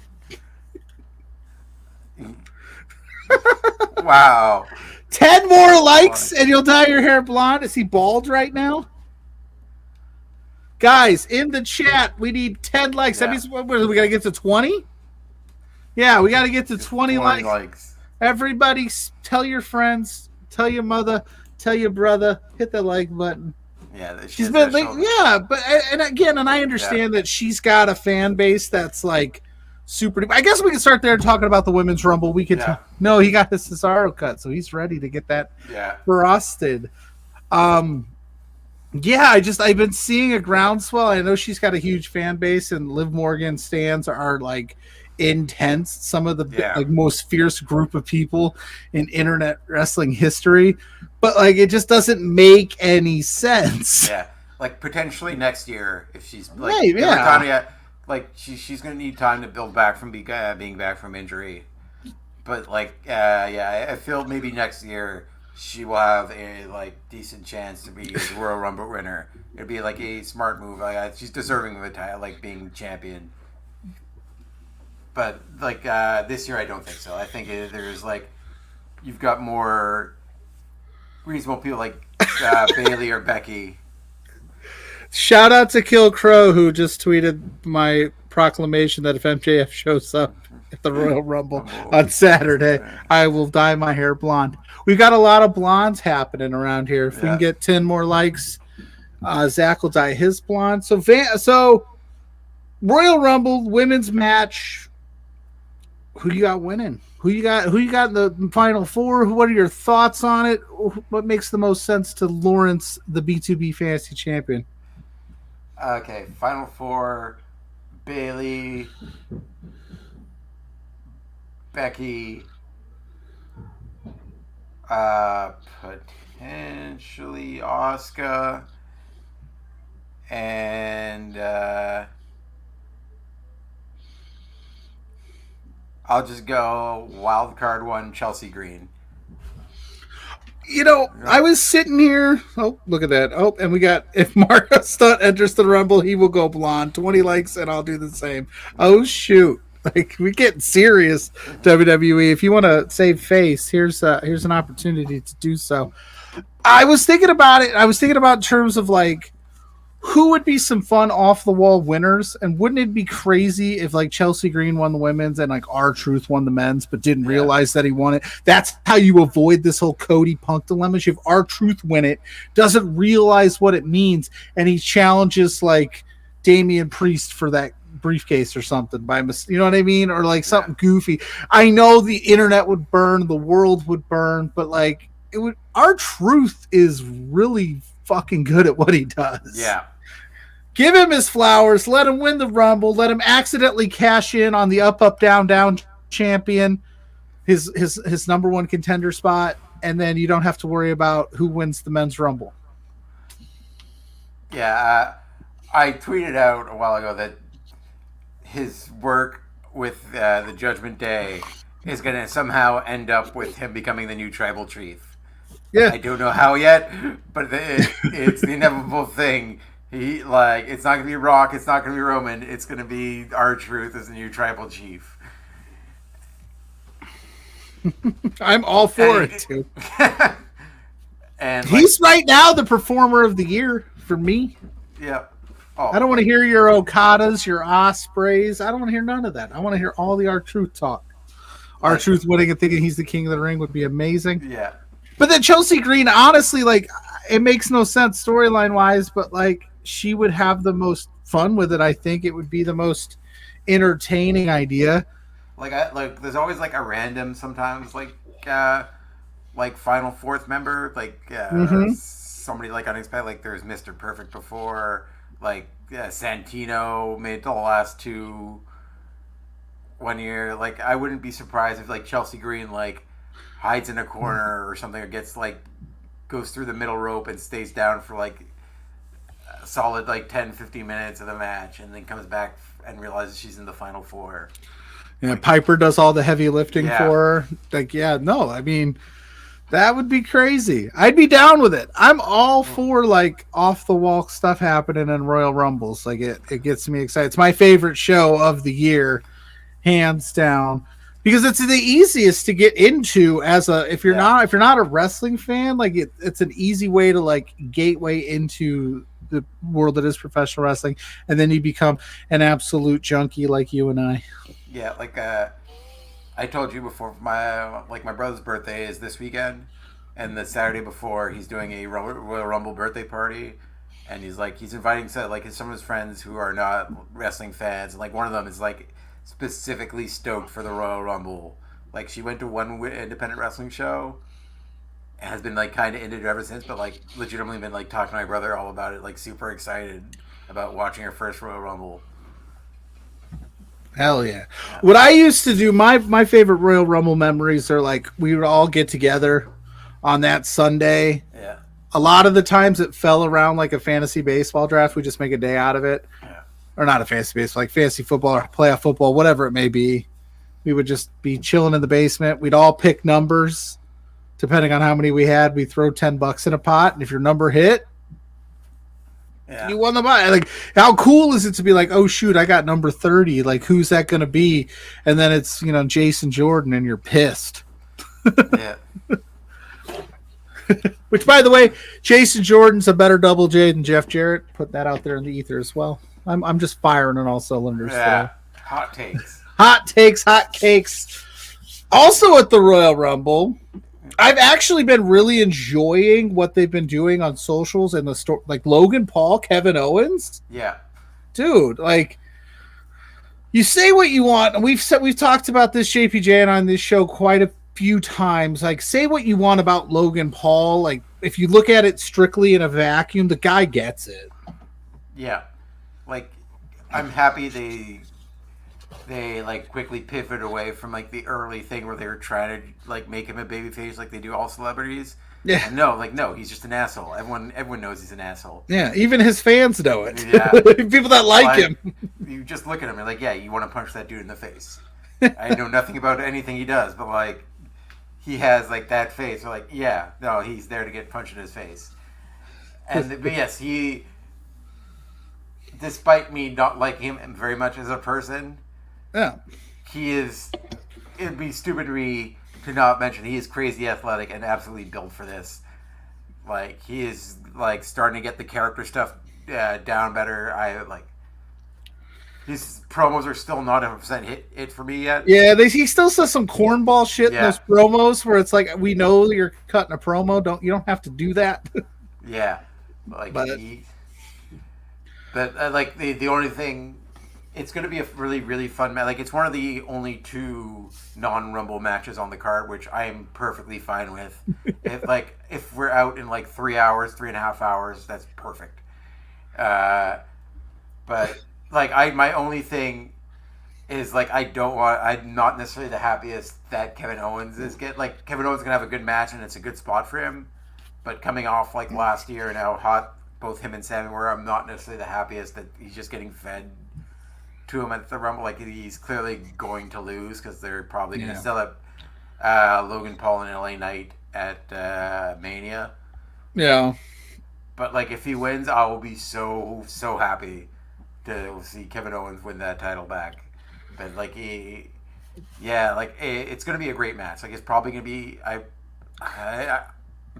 Wow. 10 more likes and you'll dye your hair blonde. Is he bald right now? Guys, in the chat, we need 10 likes. Yeah. That means we got to get to 20? Yeah, we got to get to 20 likes. Everybody, tell your friends, tell your mother, tell your brother, hit the like button. Yeah, she's been like, yeah, but and I understand that she's got a fan base that's like super. I guess we can start there talking about the Women's Rumble. We could. No, he got his Cesaro cut, so he's ready to get that frosted. I've been seeing a groundswell. I know she's got a huge fan base, and Liv Morgan stands are like intense. Some of the like most fierce group of people in internet wrestling history, but like it just doesn't make any sense. Yeah, like potentially next year if she's like like she's gonna need time to build back from being back from injury, but like I feel maybe next year she will have a like decent chance to be the Royal Rumble winner. It'd be like a smart move. Like she's deserving of a title, like being champion. But like this year, I don't think so. I think there's like you've got more reasonable people like Bailey or Becky. Shout out to Kill Crow who just tweeted my proclamation that if MJF shows up at the Royal Rumble on Saturday, I will dye my hair blonde. We've got a lot of blondes happening around here. If we can get 10 more likes, Zach will dye his blonde. So Royal Rumble women's match. Who you got winning? Who you got in the final four? What are your thoughts on it? What makes the most sense to Laurence, the B2B Fantasy Champion? Okay, final four: Bailey, Becky, potentially Asuka, And I'll just go wild card one, Chelsea Green. You know, I was sitting here. Oh, look at that. Oh, and we got, if Mario Stunt enters the Rumble, he will go blonde. 20 likes, and I'll do the same. Oh, shoot. Like, we getting serious, WWE. If you want to save face, here's an opportunity to do so. I was thinking about it. I was thinking about in terms of, like, who would be some fun off-the-wall winners, and wouldn't it be crazy if, like, Chelsea Green won the women's and, like, R-Truth won the men's but didn't realize that he won it? That's how you avoid this whole Cody Punk dilemma. You have R-Truth win it, doesn't realize what it means, and he challenges, like, Damian Priest for that briefcase or something by mistake. You know what I mean? Or, like, something goofy. I know the internet would burn, the world would burn, but, like, it would. R-Truth is really fucking good at what he does. Yeah. Give him his flowers. Let him win the Rumble. Let him accidentally cash in on the up, down champion, his number one contender spot, and then you don't have to worry about who wins the men's Rumble. Yeah, I tweeted out a while ago that his work with the Judgment Day is going to somehow end up with him becoming the new tribal chief. Yeah, I don't know how yet, but it's the inevitable thing. It's not going to be Rock. It's not going to be Roman. It's going to be R-Truth as the new tribal chief. I'm all for it too. And he's right now the performer of the year for me. Yeah. Oh, I don't want to hear your Okadas, your Ospreys. I don't want to hear none of that. I want to hear all the R-Truth talk. R-Truth winning and thinking he's the king of the ring would be amazing. Yeah. But then Chelsea Green, honestly, like, it makes no sense storyline wise, but like, she would have the most fun with it. I think it would be the most entertaining idea. Like there's always like a random sometimes like final fourth member, like somebody like unexpected. Like there's Mr. Perfect before, like Santino made the last two 1 year. Like I wouldn't be surprised if like Chelsea Green like hides in a corner or something, or goes through the middle rope and stays down for like a solid like 10-15 minutes of the match, and then comes back and realizes she's in the final four. Yeah, Piper does all the heavy lifting for her. Like, I mean, that would be crazy. I'd be down with it. I'm all for like off the wall stuff happening in Royal Rumbles. Like it gets me excited. It's my favorite show of the year, hands down. Because it's the easiest to get into if you're not a wrestling fan, like it's an easy way to like gateway into the world that is professional wrestling, and then you become an absolute junkie like you and I. Yeah, like I told you before, my brother's birthday is this weekend, and the Saturday before he's doing a Royal Rumble birthday party, and he's inviting some of his friends who are not wrestling fans, and like one of them is like specifically stoked for the Royal Rumble. Like she went to one independent wrestling show and has been like kind of into it ever since, but like legitimately been like talking to my brother all about it, like super excited about watching her first Royal Rumble. Hell yeah. What I used to do, my favorite Royal Rumble memories are like we would all get together on that Sunday. Yeah. A lot of the times it fell around like a fantasy baseball draft. We just make a day out of it. Yeah. Or not a fantasy baseball, like fantasy football or playoff football, whatever it may be. We would just be chilling in the basement. We'd all pick numbers. Depending on how many we had, we throw $10 in a pot. And if your number hit, you won the pot. Like, how cool is it to be like, oh, shoot, I got number 30. Like, who's that going to be? And then it's, Jason Jordan, and you're pissed. Yeah. Which, by the way, Jason Jordan's a better Double J than Jeff Jarrett. Put that out there in the ether as well. I'm just firing on all cylinders today. Hot takes. Hot takes, hot cakes. Also at the Royal Rumble, I've actually been really enjoying what they've been doing on socials and the store, like Logan Paul, Kevin Owens. Yeah. Dude, like, you say what you want. And we've talked about this, JPJ, and on this show quite a few times. Like, say what you want about Logan Paul. Like, if you look at it strictly in a vacuum, the guy gets it. Yeah. Like, I'm happy they they like quickly pivot away from like the early thing where they were trying to like make him a babyface like they do all celebrities. Yeah. And no, he's just an asshole. Everyone knows he's an asshole. Yeah, even his fans know it. Yeah. People that like him. You just look at him and like, yeah, you want to punch that dude in the face. I know nothing about anything he does, but like he has like that face. We're like, yeah, no, he's there to get punched in his face. And but yes, he, despite me not liking him very much as a person, yeah, he is. It'd be stupid to me to not mention he is crazy athletic and absolutely built for this. Like he is like starting to get the character stuff down better. I like his promos are still not 100% hit for me yet. Yeah, he still says some cornball shit in those promos where it's like, we know you're cutting a promo. You don't have to do that. Yeah, like like the only thing. It's going to be a really, really fun match. Like, it's one of the only 2 non-Rumble matches on the card, which I am perfectly fine with. If we're out in, 3 hours, 3.5 hours, that's perfect. But, my only thing is, I'm not necessarily the happiest that Kevin Owens is Kevin Owens is going to have a good match, and it's a good spot for him. But coming off, last year and how hot both him and Sammy were, I'm not necessarily the happiest that he's just getting fed to him at the Rumble. He's clearly going to lose because they're probably going to sell up Logan Paul and LA Knight at Mania. Yeah. But if he wins, I will be so happy to see Kevin Owens win that title back. But it's going to be a great match. It's probably going to be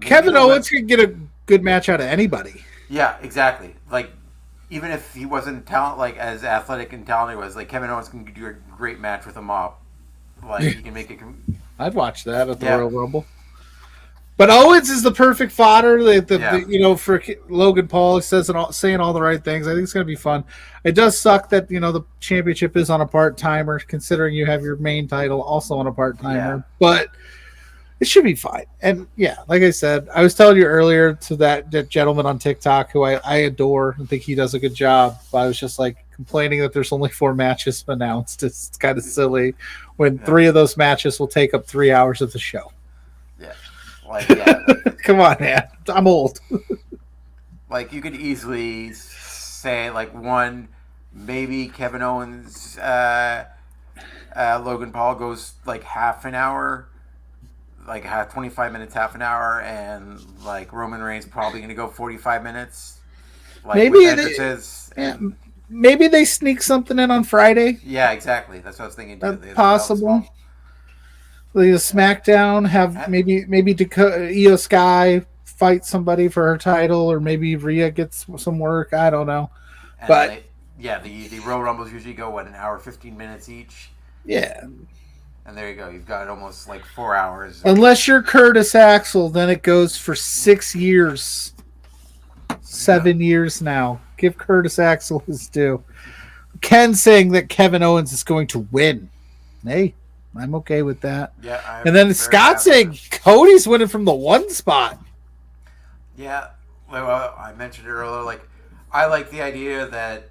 Kevin Owens could get a good match out of anybody. Yeah, exactly. Even if he wasn't as athletic and talented as Kevin Owens can do a great match with a mop. He can make it. I'd watch that at the Royal Rumble. But Owens is the perfect fodder. For Logan Paul, saying all the right things. I think it's going to be fun. It does suck that the championship is on a part timer, considering you have your main title also on a part timer. Yeah. But it should be fine. And like I said, I was telling you earlier to that gentleman on TikTok who I adore and think he does a good job. But I was just complaining that there's only 4 matches announced. It's kind of silly when 3 of those matches will take up 3 hours of the show. Yeah. Come on, man. I'm old. You could easily say one, maybe Kevin Owens, Logan Paul goes half an hour. 25 minutes, half an hour, and Roman Reigns probably going to go 45 minutes. Maybe they sneak something in on Friday. Yeah, exactly. That's what I was thinking too. That's possible. The SmackDown have maybe Io Sky fight somebody for her title, or maybe Rhea gets some work. I don't know. And the Royal Rumbles usually go an hour 15 minutes each. Yeah. And there you go. You've got almost 4 hours. Unless you're Curtis Axel, then it goes for 6 years. 7 years now. Give Curtis Axel his due. Ken saying that Kevin Owens is going to win. Hey, I'm okay with that. Yeah. And then Scott saying Cody's winning from the 1 spot. Yeah. Well, I mentioned it earlier. I like the idea that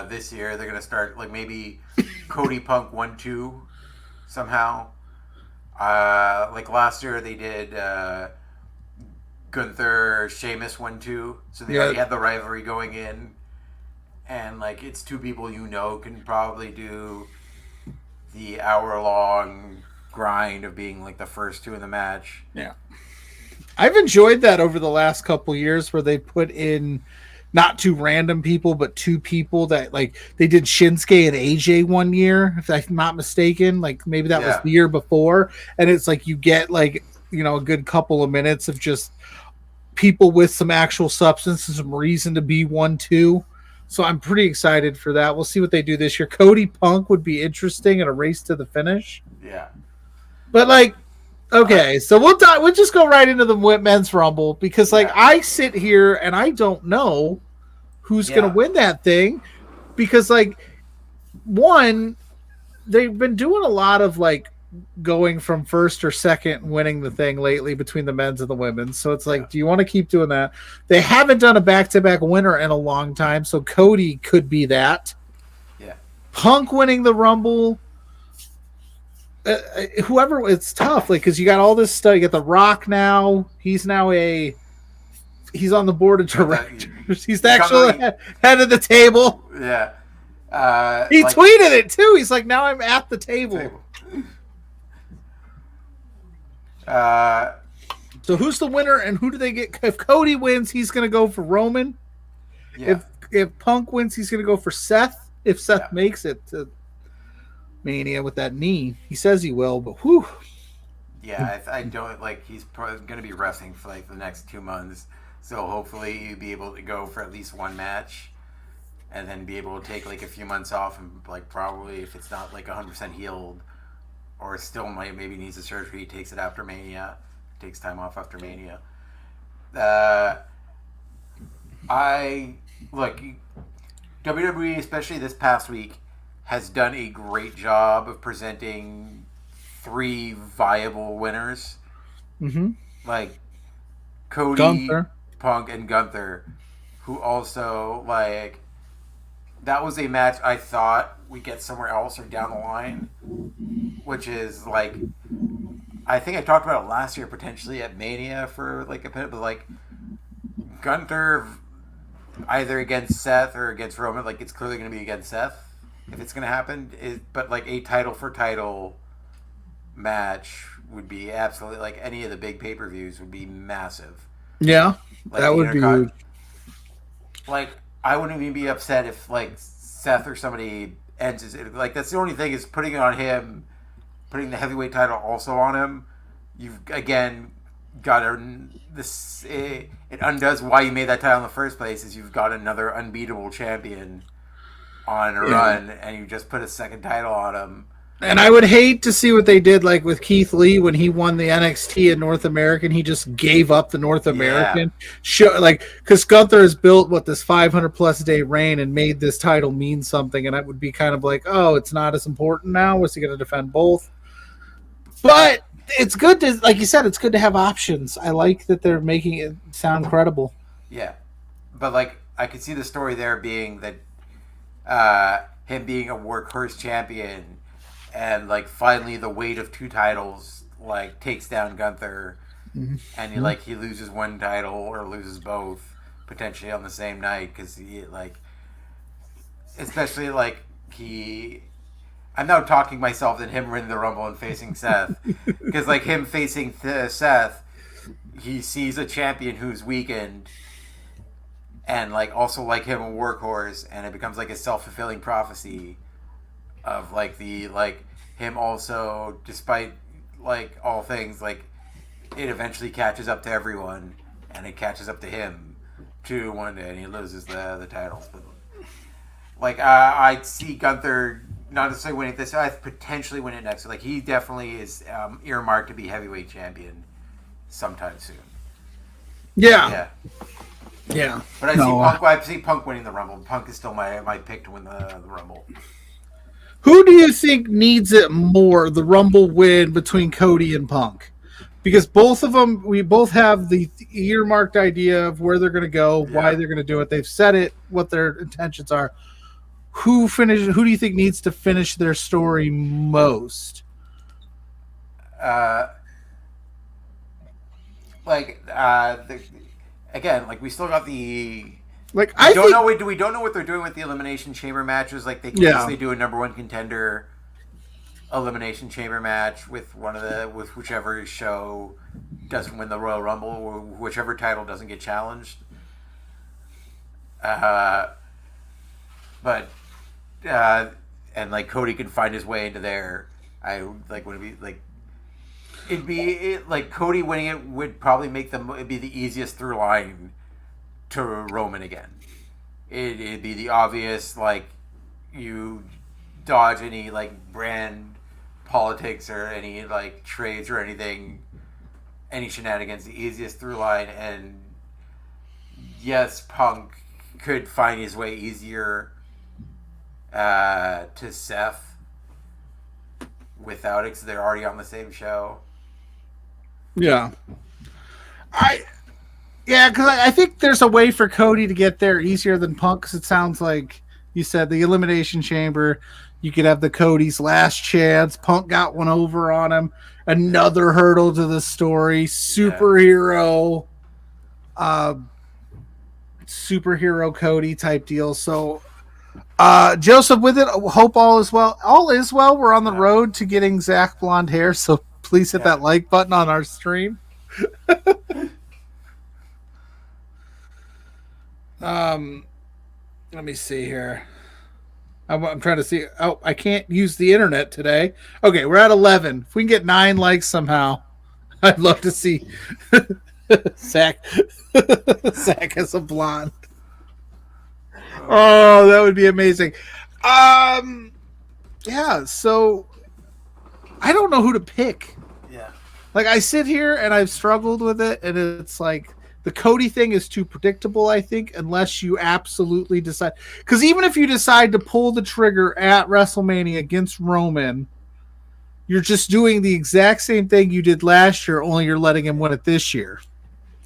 this year they're going to start maybe Cody Punk 1-2. Somehow, last year they did Gunther Sheamus 1-2, so they already had the rivalry going in, and it's 2 people can probably do the hour-long grind of being the first 2 in the match. Yeah, I've enjoyed that over the last couple years where they put in not 2 random people, but 2 people that they did Shinsuke and AJ one year, if I'm not mistaken. Maybe that was the year before, and it's you get a good couple of minutes of just people with some actual substance and some reason to be 1-2. So I'm pretty excited for that. We'll see what they do this year. Cody Punk would be interesting in a race to the finish. Yeah, but okay, so we'll just go right into the men's rumble because I sit here and I don't know who's going to win that thing because one, they've been doing a lot of going from first or second winning the thing lately between the men's and the women's. So it's do you want to keep doing that? They haven't done a back-to-back winner in a long time, so Cody could be that. Yeah. Punk winning the Rumble. Whoever, it's tough, like, because you got all this stuff. You got The Rock now. He's on the board of directors. He's the actual head of the table. Yeah. He tweeted it too. He's like, now I'm at the table. So who's the winner and who do they get? If Cody wins, he's going to go for Roman. Yeah. If Punk wins, he's going to go for Seth. If Seth makes it to Mania with that knee, he says he will, but whew. Yeah, I don't like. He's probably going to be wrestling for like the next 2 months, so hopefully you'll be able to go for at least one match, and then be able to take like a few months off, and like probably if it's not like 100% healed, or still maybe needs a surgery, he takes it after Mania, takes time off after Mania. WWE, especially this past week, has done a great job of presenting 3 viable winners. Mm-hmm. Like Cody, Gunther. Punk, and Gunther, who also, like, that was a match I thought we'd get somewhere else or down the line, which is, like, I think I talked about it last year, potentially at Mania for, like, a bit, but, like, Gunther either against Seth or against Roman, like, it's clearly going to be against Seth if it's going to happen, but, like, a title-for-title match would be absolutely, like, any of the big pay-per-views would be massive. Yeah, like, that would be huge. Like, I wouldn't even be upset if, like, Seth or somebody ends his, like, that's the only thing is putting it on him, putting the heavyweight title also on him. You've, again, got it undoes why you made that title in the first place, is you've got another unbeatable champion on a run, and you just put a second title on him. And I would hate to see what they did, like with Keith Lee when he won the NXT in North American. He just gave up the North American show, like, because Gunther has built this 500+ day reign and made this title mean something, and I would be kind of like, oh, it's not as important now. Was he going to defend both? But it's good to, like you said, it's good to have options. I like that they're making it sound credible. Yeah, but like I could see the story there being that him being a workhorse champion. And, like, finally the weight of 2 titles, like, takes down Gunther. Mm-hmm. And, he loses one title or loses both, potentially on the same night. Because, especially, like, I'm now talking myself than him winning the Rumble and facing Seth. Because, like, him facing Seth, he sees a champion who's weakened. And, like, also, like, him a workhorse. And it becomes, like, a self-fulfilling prophecy. Of him also, despite all things, it eventually catches up to everyone, and it catches up to him too one day, and he loses the title. But, I'd see Gunther not necessarily winning this, I'd potentially win it next. He definitely is earmarked to be heavyweight champion sometime soon. Yeah. But I see Punk winning the Rumble. Punk is still my pick to win the Rumble. Who do you think needs it more, the Rumble win between Cody and Punk? Because both of them, we both have the earmarked idea of where they're going to go, why they're going to do it. They've said it, what their intentions are. Who do you think needs to finish their story most? We still got the... We don't know what they're doing with the Elimination Chamber matches. They can easily do a number 1 contender Elimination Chamber match with whichever show doesn't win the Royal Rumble or whichever title doesn't get challenged. But Cody can find his way into there. Cody winning it would probably it'd be the easiest through line to Roman again. It'd be the obvious, you dodge any, brand politics or any, trades or anything, any shenanigans, the easiest through line. And yes, Punk could find his way easier to Seth without it, because they're already on the same show. Yeah. because I think there's a way for Cody to get there easier than Punk, because it sounds like You said the Elimination Chamber. You could have the Cody's last chance. Punk got one over on him. Another hurdle to the story. Superhero Cody type deal. So, Joseph, with it, hope all is well. All is well. We're on the road to getting Zach blonde hair. So please hit that like button on our stream. Let me see here. I'm trying to see. Oh, I can't use the internet today. Okay, we're at 11. If we can get 9 likes somehow, I'd love to see Zach as a blonde. Oh, that would be amazing. Yeah, so I don't know who to pick. Yeah. Like, I sit here and I've struggled with it, and it's like the Cody thing is too predictable, I think, unless you absolutely decide. Because even if you decide to pull the trigger at WrestleMania against Roman, you're just doing the exact same thing you did last year, only you're letting him win it this year.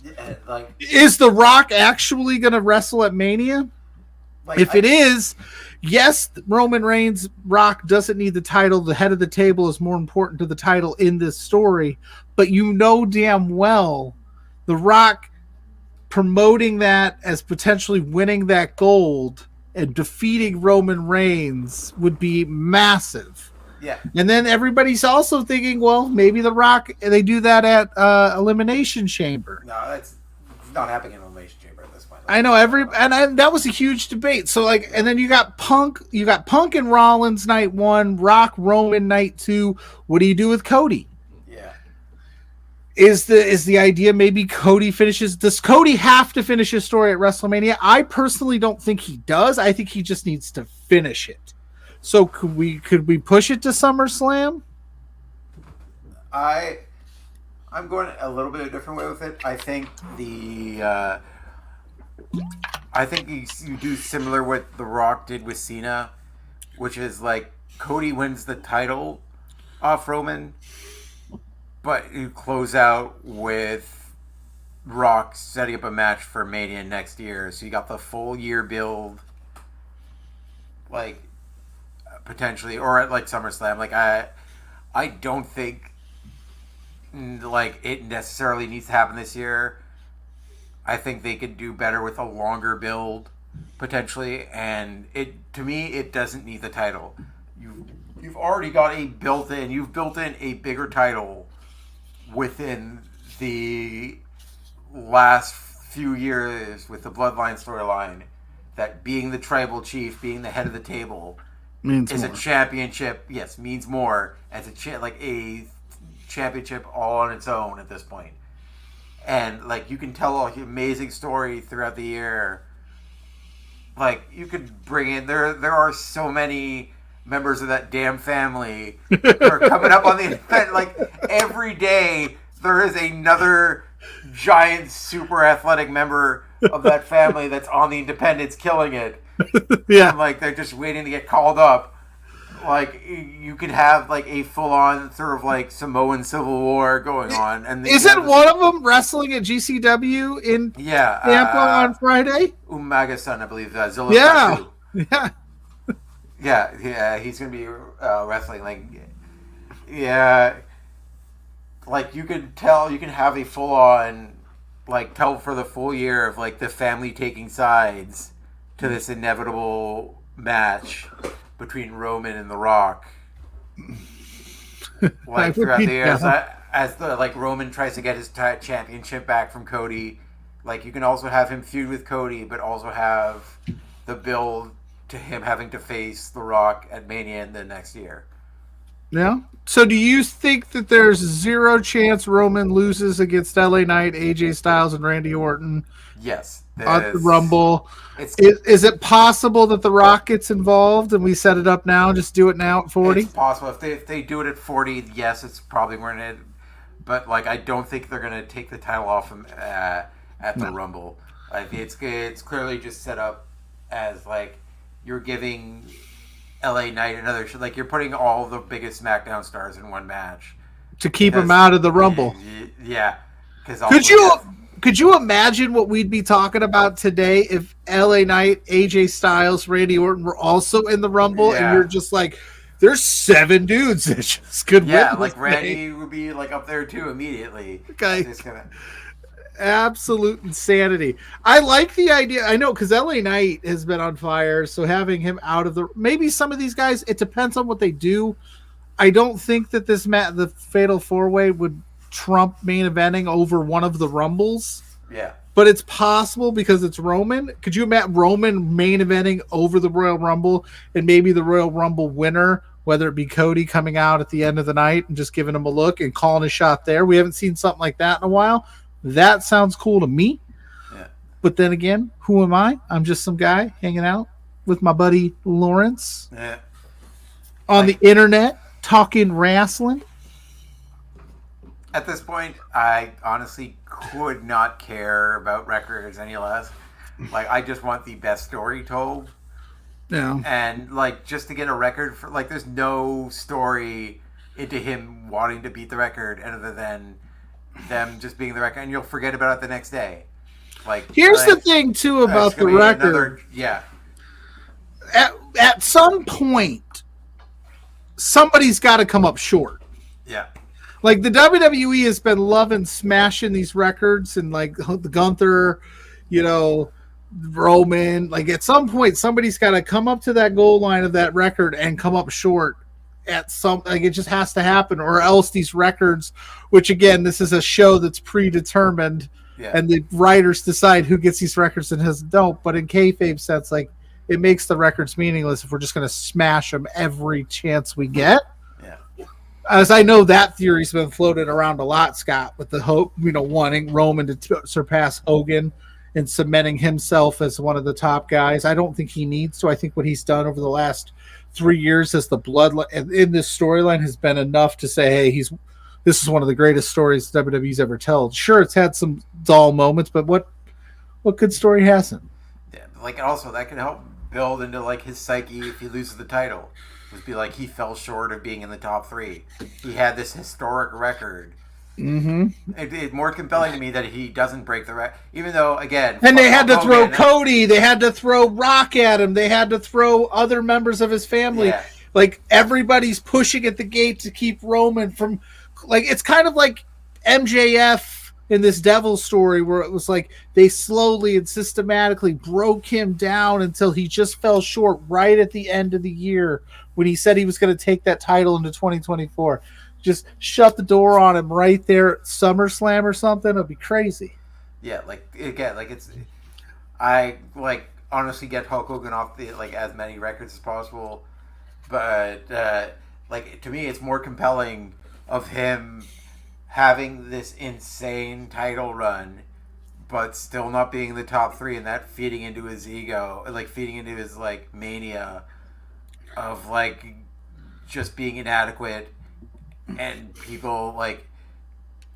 Yeah, like, is The Rock actually going to wrestle at Mania? like, If it is, yes, Roman Reigns, Rock doesn't need the title. The head of the table is more important to the title in this story. But you know damn well The Rock promoting that as potentially winning that gold and defeating Roman Reigns would be massive. Yeah. And then everybody's also thinking, well, maybe The Rock, they do that at Elimination Chamber. No, that's not happening in Elimination Chamber at this point. I know and that was a huge debate. So like, and then you got Punk and Rollins night 1, Rock Roman night 2. What do you do with Cody? Yeah. Is the idea maybe Cody finishes? Does Cody have to finish his story at WrestleMania? I personally don't think he does. I think he just needs to finish it. So could we push it to SummerSlam? I'm going a little bit a different way with it. I think you do similar what The Rock did with Cena, which is like Cody wins the title off Roman, but you close out with Rock setting up a match for Mania next year. So you got the full year build, like potentially, or at like SummerSlam. Like I don't think like it necessarily needs to happen this year. I think they could do better with a longer build potentially, and to me it doesn't need the title. You've already got you've built in a bigger title within the last few years with the Bloodline storyline, that being the tribal chief, being the head of the table Means is more. a championship. Yes, means more as a championship all on its own at this point. And like you can tell an amazing story throughout the year. Like you could bring in there are so many members of that damn family who are coming up on the event. Like every day there is another giant super athletic member of that family that's on the independents killing it. Yeah. And like they're just waiting to get called up. Like you could have like a full-on sort of like Samoan Civil War going on, and isn't one of them wrestling at GCW in Tampa on Friday? Umaga-san, I believe. Zilla Yeah, Kaku. Yeah. He's gonna be wrestling. Like you could tell, you can have a full-on like tell for the full year of like the family taking sides to this inevitable match between Roman and The Rock, like throughout the years, as the like Roman tries to get his championship back from Cody. Like you can also have him feud with Cody, but also have the build to him having to face The Rock at Mania in the next year. Yeah. So do you think that there's zero chance Roman loses against LA Knight, AJ Styles, and Randy Orton? Yes. At the Rumble. Is it possible that The Rock gets involved and we set it up now? Just do it now at 40? It's possible. If they do it at 40, yes, it's probably going to. But like, I don't think they're going to take the title off him at the Rumble. Like it's clearly just set up as like you're giving LA Knight another. Like you're putting all the biggest SmackDown stars in one match to keep him out of the Rumble. Yeah. could you imagine what we'd be talking about today if LA Knight, AJ Styles, Randy Orton were also in the Rumble, and you're just like, there's 7 dudes that just could win. Yeah, like Randy would be like up there too immediately. Okay. Absolute insanity. I like the idea. I know, because LA Knight has been on fire, so having him out of the... Maybe some of these guys, it depends on what they do. I don't think that the Fatal 4-Way would trump main eventing over one of the Rumbles. Yeah. But it's possible because it's Roman. Could you imagine Roman main eventing over the Royal Rumble, and maybe the Royal Rumble winner, whether it be Cody, coming out at the end of the night and just giving him a look and calling a shot there? We haven't seen something like that in a while. That sounds cool to me. Yeah. But then again, who am I? I'm just some guy hanging out with my buddy Laurence on the internet talking wrestling. At this point, I honestly could not care about records any less. Like, I just want the best story told. Yeah. And, like, just to get a record for, like, there's no story into him wanting to beat the record other than them just being the record, and you'll forget about it the next day. Like, here's the thing too about the record. At some point, somebody's got to come up short. Yeah. Like, the WWE has been loving smashing these records, and like the Gunther, Roman. Like, at some point, somebody's got to come up to that goal line of that record and come up short. It just has to happen, or else these records, which again, this is a show that's predetermined, and the writers decide who gets these records and who don't. But in kayfabe sense, like, it makes the records meaningless if we're just going to smash them every chance we get. Yeah. As I know, that theory's been floated around a lot, Scott, with the hope, wanting Roman to surpass Hogan and cementing himself as one of the top guys. I don't think he needs to. I think what he's done over the last 3 years as the bloodline in this storyline has been enough to say, hey, this is one of the greatest stories WWE's ever told. Sure, it's had some dull moments, but what good story hasn't? Yeah, like, also that can help build into like his psyche if he loses the title. Just be like, he fell short of being in the top 3. He had this historic record. Mm-hmm. It's more compelling to me that he doesn't break the record, even though, again... And they had to throw Cody, they had to throw Rock at him, they had to throw other members of his family. Yeah. Like, everybody's pushing at the gate to keep Roman from... Like, it's kind of like MJF in this Devil story, where it was like they slowly and systematically broke him down until he just fell short right at the end of the year when he said he was going to take that title into 2024. Just shut the door on him right there at SummerSlam or something. It'd be crazy. Yeah, like, again, like, it's... I, like, honestly get Hulk Hogan off the, like, as many records as possible, but, like, to me, it's more compelling of him having this insane title run, but still not being in the top 3, and that feeding into his ego, like, feeding into his, like, mania of, like, just being inadequate. And people, like,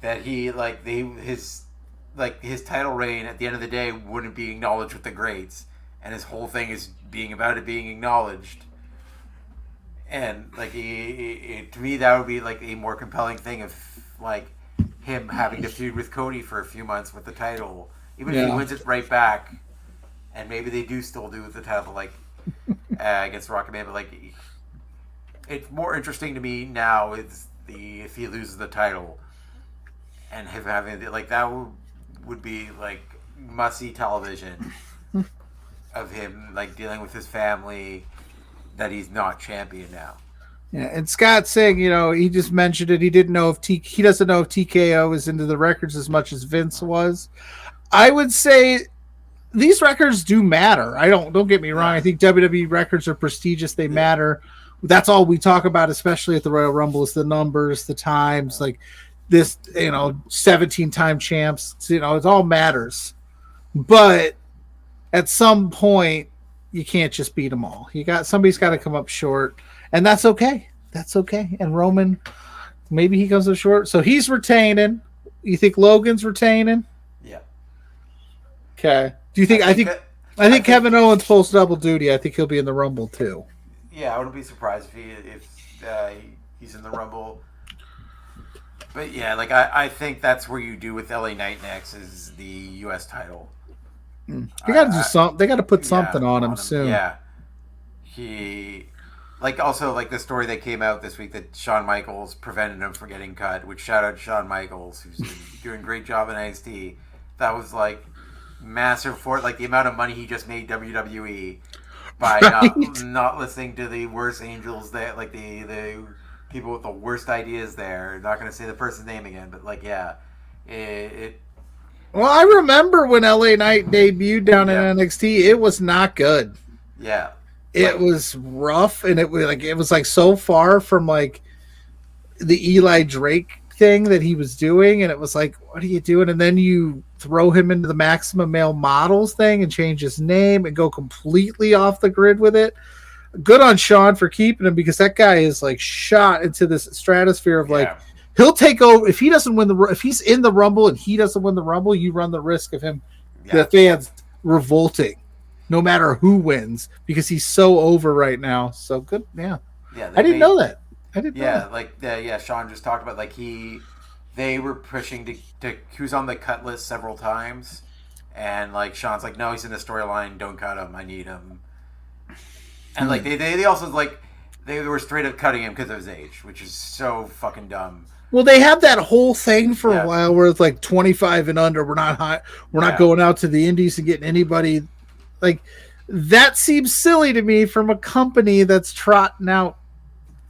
that he, like, his title reign at the end of the day wouldn't be acknowledged with the greats, and his whole thing is being about it being acknowledged. And, like, to me, that would be, like, a more compelling thing of, like, him having to feud with Cody for a few months with the title, even if he wins it right back, and maybe they do still do with the title, like, against Rocket Man, but, like, it's more interesting to me now is if he loses the title and him having, like, that would be, like, must-see television of him, like, dealing with his family that he's not champion now. Yeah, and Scott saying, he just mentioned it. He didn't know if he doesn't know if TKO is into the records as much as Vince was. I would say these records do matter. Don't get me wrong. I think WWE records are prestigious. They matter. That's all we talk about, especially at the Royal Rumble, is the numbers, the times, like this, 17-time champs. It all matters. But at some point, you can't just beat them all. Somebody's got to come up short, and that's okay. That's okay. And Roman, maybe he comes up short, so he's retaining. You think Logan's retaining? Yeah. Okay. Do you think? I think Kevin Owens pulls double duty. I think he'll be in the Rumble too. Yeah, I wouldn't be surprised if he's in the Rumble. But yeah, like I think that's where you do with LA Knight next is the U.S. title. They got to do something. They got to put something on him soon. Yeah, he also the story that came out this week that Shawn Michaels prevented him from getting cut. Which shout out to Shawn Michaels, who's been doing a great job in NXT. That was massive for the amount of money he just made WWE by not listening to the worst angels that the people with the worst ideas there. Not going to say the person's name again, but Well, I remember when LA Knight debuted down in NXT. It was not good. Yeah, it was rough, and it was so far from the Eli Drake thing that he was doing, and it was what are you doing? And then you throw him into the Maximum Male Models thing and change his name and go completely off the grid with it. Good on Sean for keeping him, because that guy is shot into this stratosphere of he'll take over if he doesn't win if he's in the Rumble and he doesn't win the Rumble, you run the risk of him the fans revolting no matter who wins, because he's so over right now. So good. I didn't know that. Sean just talked about they were pushing to he was on the cut list several times, and Sean's no, he's in the storyline, don't cut him, I need him. And they also they were straight up cutting him because of his age, which is so fucking dumb. Well, they had that whole thing for a while where it's 25 and under, we're not going out to the indies and getting anybody. That seems silly to me from a company that's trotting out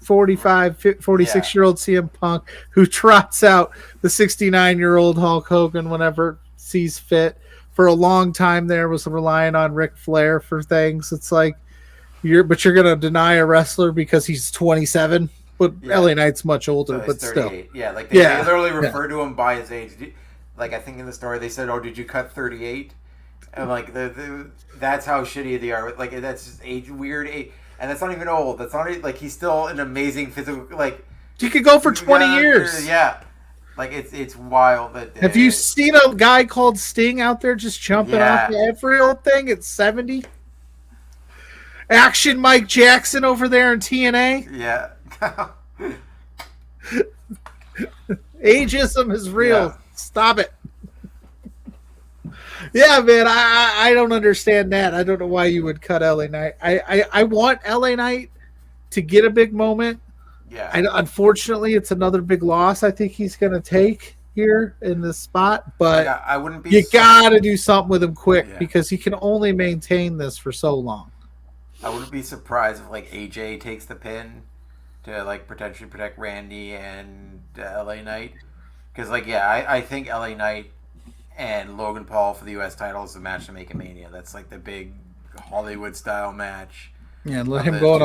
46-year-old CM Punk, who trots out the 69-year-old Hulk Hogan whenever sees fit. For a long time there was relying on Ric Flair for things. It's you're going to deny a wrestler because he's 27, but LA Knight's much older, but still. Yeah, they literally refer to him by his age. I think in the story they said, "Oh, did you cut 38?" And that's how shitty they are. That's just age weird age. And that's not even old. That's not he's still an amazing physical. He could go for 20 years. Yeah, it's wild. That have you seen a guy called Sting out there just jumping off every old thing at 70? Action Mike Jackson over there in TNA. Yeah. Ageism is real. Yeah. Stop it. Yeah, man, I don't understand that. I don't know why you would cut LA Knight. I want LA Knight to get a big moment. Yeah. Unfortunately, it's another big loss I think he's going to take here in this spot. But I wouldn't be. You got to do something with him quick because he can only maintain this for so long. I wouldn't be surprised if AJ takes the pin to potentially protect Randy and LA Knight, because I think LA Knight and Logan Paul for the U.S. title is the match to make a Mania. That's the big Hollywood style match. Yeah, let him go on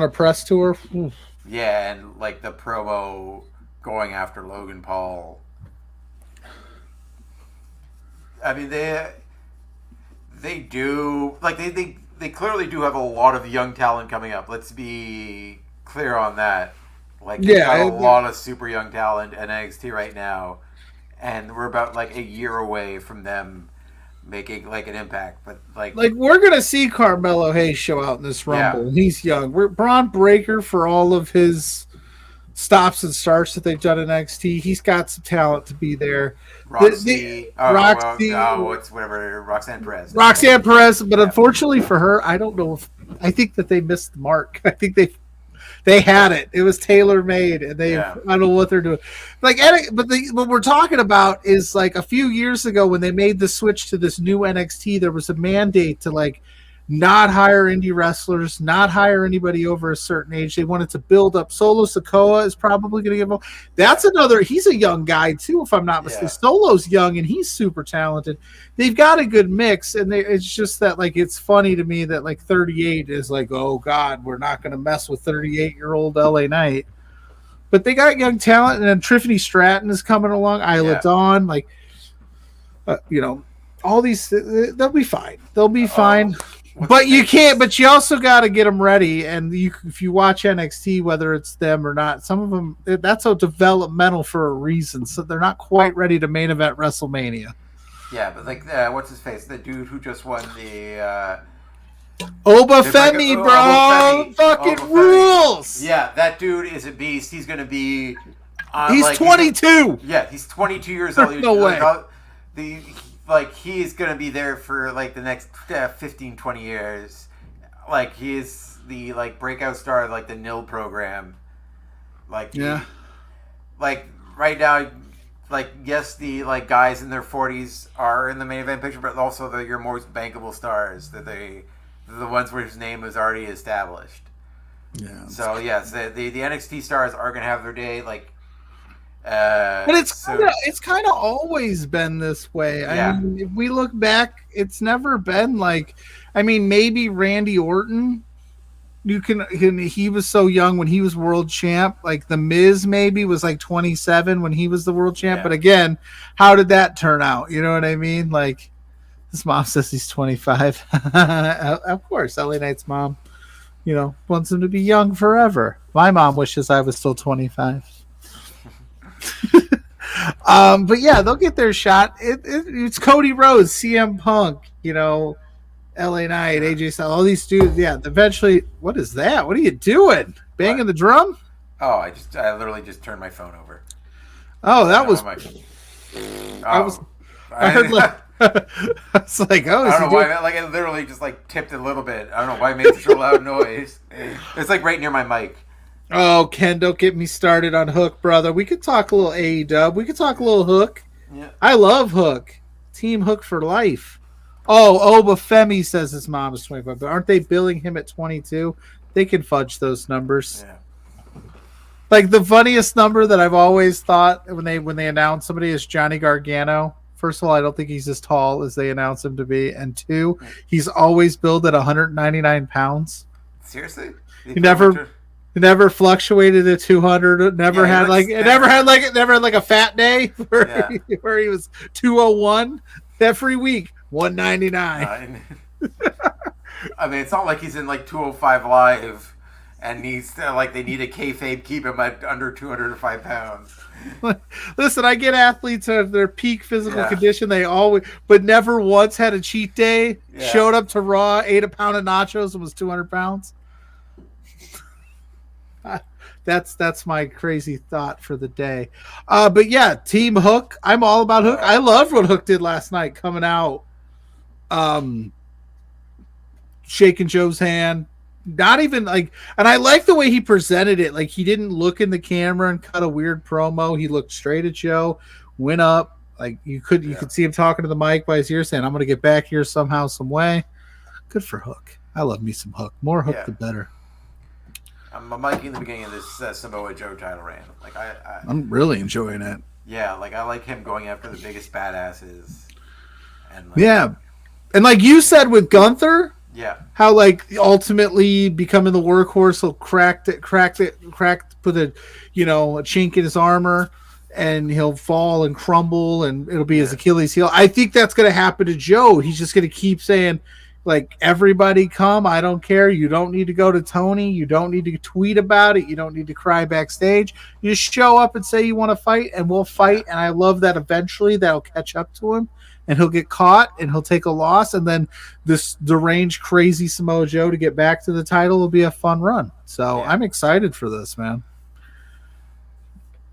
a press tour. Oof. Yeah, and the promo going after Logan Paul. I mean, they do they clearly do have a lot of young talent coming up. Let's be clear on that. They've got a lot of super young talent in NXT right now, and we're about a year away from them making an impact. But we're gonna see Carmelo Hayes show out in this Rumble. Yeah. He's young. We're Braun Breaker for all of his stops and starts that they've done in NXT. He's got some talent to be there. Roxanne Perez. Roxanne Perez, but unfortunately for her, I don't know I think that they missed the mark. I think they had it. It was tailor made, and I don't know what they're doing. But what we're talking about is a few years ago when they made the switch to this new NXT, there was a mandate to not hire indie wrestlers, not hire anybody over a certain age. They wanted to build up. Solo Sikoa is probably going to give him. That's another. He's a young guy too, if I'm not mistaken. Solo's young and he's super talented. They've got a good mix, and it's just that it's funny to me that 38 is oh God, we're not going to mess with 38-year-old LA Knight. But they got young talent, and then Tiffany Stratton is coming along. Isla Dawn, all these. They'll be fine. They'll be fine. But you can't. But you also got to get them ready. And if you watch NXT, whether it's them or not, some of them that's so developmental for a reason. So they're not quite ready to main event WrestleMania. Yeah, but what's his face? The dude who just won the Obafemi, bro, fucking rules. Yeah, that dude is a beast. He's gonna be He's like, 22. He's 22 years old. No way. He's gonna be there for like the next 15, 20 years. Like he is the like breakout star of like the NIL program. Like like right now, like yes, the like guys in their 40s are in the main event picture, but also they're your most bankable stars. They're the ones whose name is already established. Yeah. So yes, the NXT stars are gonna have their day. Like, but it's kind of always been this way. Yeah. I mean, if we look back, it's never been like. I mean, maybe Randy Orton. He was so young when he was world champ. Like the Miz maybe was like 27 when he was the world champ. Yeah. But again, how did that turn out? You know what I mean? Like his mom says he's 25. Of course, LA Knight's mom, wants him to be young forever. My mom wishes I was still 25. But yeah, they'll get their shot. It's Cody Rhodes, CM Punk, LA Knight, AJ Styles, all these dudes. Yeah, eventually. What is that? What are you doing? Banging the drum? Oh, I literally just turned my phone over. Oh, that was. I heard like. I was like, oh, I don't know why. Like, I literally just like tipped a little bit. I don't know why it made such a loud noise. It's like right near my mic. Oh, Ken, don't get me started on Hook, brother. We could talk a little AEW. We could talk a little Hook. Yeah. I love Hook. Team Hook for life. Oh, Obafemi says his mom is 25, but aren't they billing him at 22? They can fudge those numbers. Yeah. Like the funniest number that I've always thought when they announce somebody is Johnny Gargano. First of all, I don't think he's as tall as they announce him to be, and two, he's always billed at 199 pounds. Seriously? He never fluctuated at 200. Never had like a fat day where he was 201 every week. 199. I mean, it's not like he's in like 205 live, and he's like they need a kayfabe keep him at under 205 pounds. Listen, I get athletes at their peak physical condition. They always, but never once had a cheat day. Yeah. Showed up to Raw, ate a pound of nachos, and was 200 pounds. That's my crazy thought for the day. But yeah, Team Hook. I'm all about Hook. I loved what Hook did last night coming out. Shaking Joe's hand. Not even like, and I like the way he presented it. Like he didn't look in the camera and cut a weird promo. He looked straight at Joe, went up. Like you could see him talking to the mic by his ear saying, I'm going to get back here somehow, some way. Good for Hook. I love me some Hook. More Hook, the better. I'm liking the beginning of this Samoa Joe title reign. Like I'm really enjoying it. Yeah, like I like him going after the biggest badasses. And and like you said with Gunther, how like ultimately becoming the workhorse, he'll crack, put a chink in his armor, and he'll fall and crumble, and it'll be his Achilles heel. I think that's going to happen to Joe. He's just going to keep saying, like, everybody come, I don't care. You don't need to go to Tony. You don't need to tweet about it. You don't need to cry backstage. You just show up and say you want to fight, and we'll fight. And I love that eventually that'll catch up to him, and he'll get caught, and he'll take a loss, and then this deranged, crazy Samoa Joe to get back to the title will be a fun run. So I'm excited for this, man.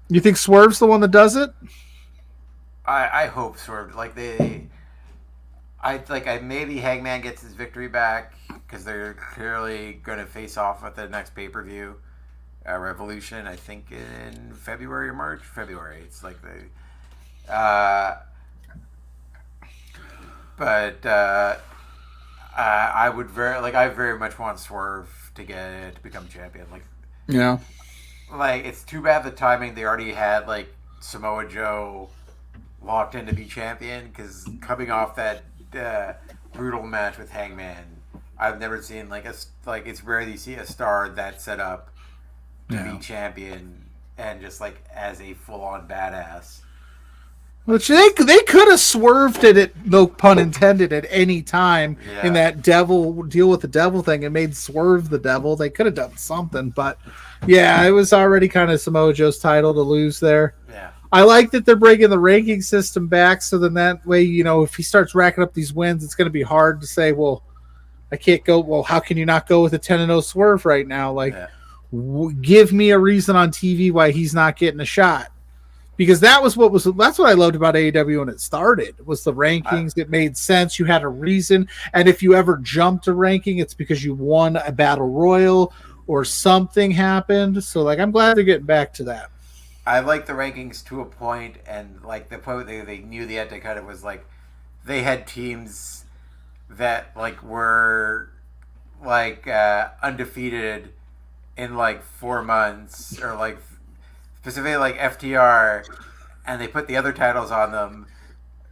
You think Swerve's the one that does it? I hope Swerve. Maybe Hangman gets his victory back because they're clearly going to face off at the next pay-per-view, Revolution. I think in February or March. February. It's like I would very much want Swerve to become champion. It's too bad the timing. They already had like Samoa Joe locked in to be champion because coming off that brutal match with Hangman, I've never seen it's rare you see a star that set up to be champion and just like as a full-on badass. Which they could have swerved it, no pun intended, at any time in that devil deal with the devil thing and made Swerve the devil. They could have done something, but it was already kind of Samoa Joe's title to lose there. Yeah. I like that they're bringing the ranking system back, so then that way, if he starts racking up these wins, it's going to be hard to say, well, I can't go. Well, how can you not go with a 10-0 Swerve right now? Give me a reason on TV why he's not getting a shot. Because that's what I loved about AEW when it started, was the rankings. It made sense. You had a reason. And if you ever jumped a ranking, it's because you won a battle royal or something happened. So like, I'm glad they're getting back to that. I like the rankings to a point, and like the point they knew they had to cut it was like they had teams that like were like undefeated in like 4 months, or like specifically like FTR, and they put the other titles on them,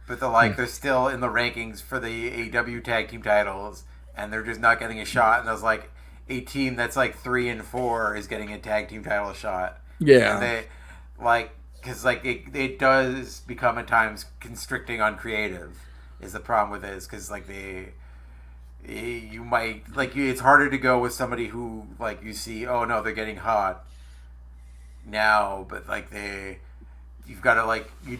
but they're still in the rankings for the AEW tag team titles, and they're just not getting a shot. And there's like a team that's like 3 and 4 is getting a tag team title shot. Yeah, and they like, because like it does become at times constricting on creative. Is the problem with it, is because like you might like it's harder to go with somebody who like you see, oh no, they're getting hot now, but like you've got to like you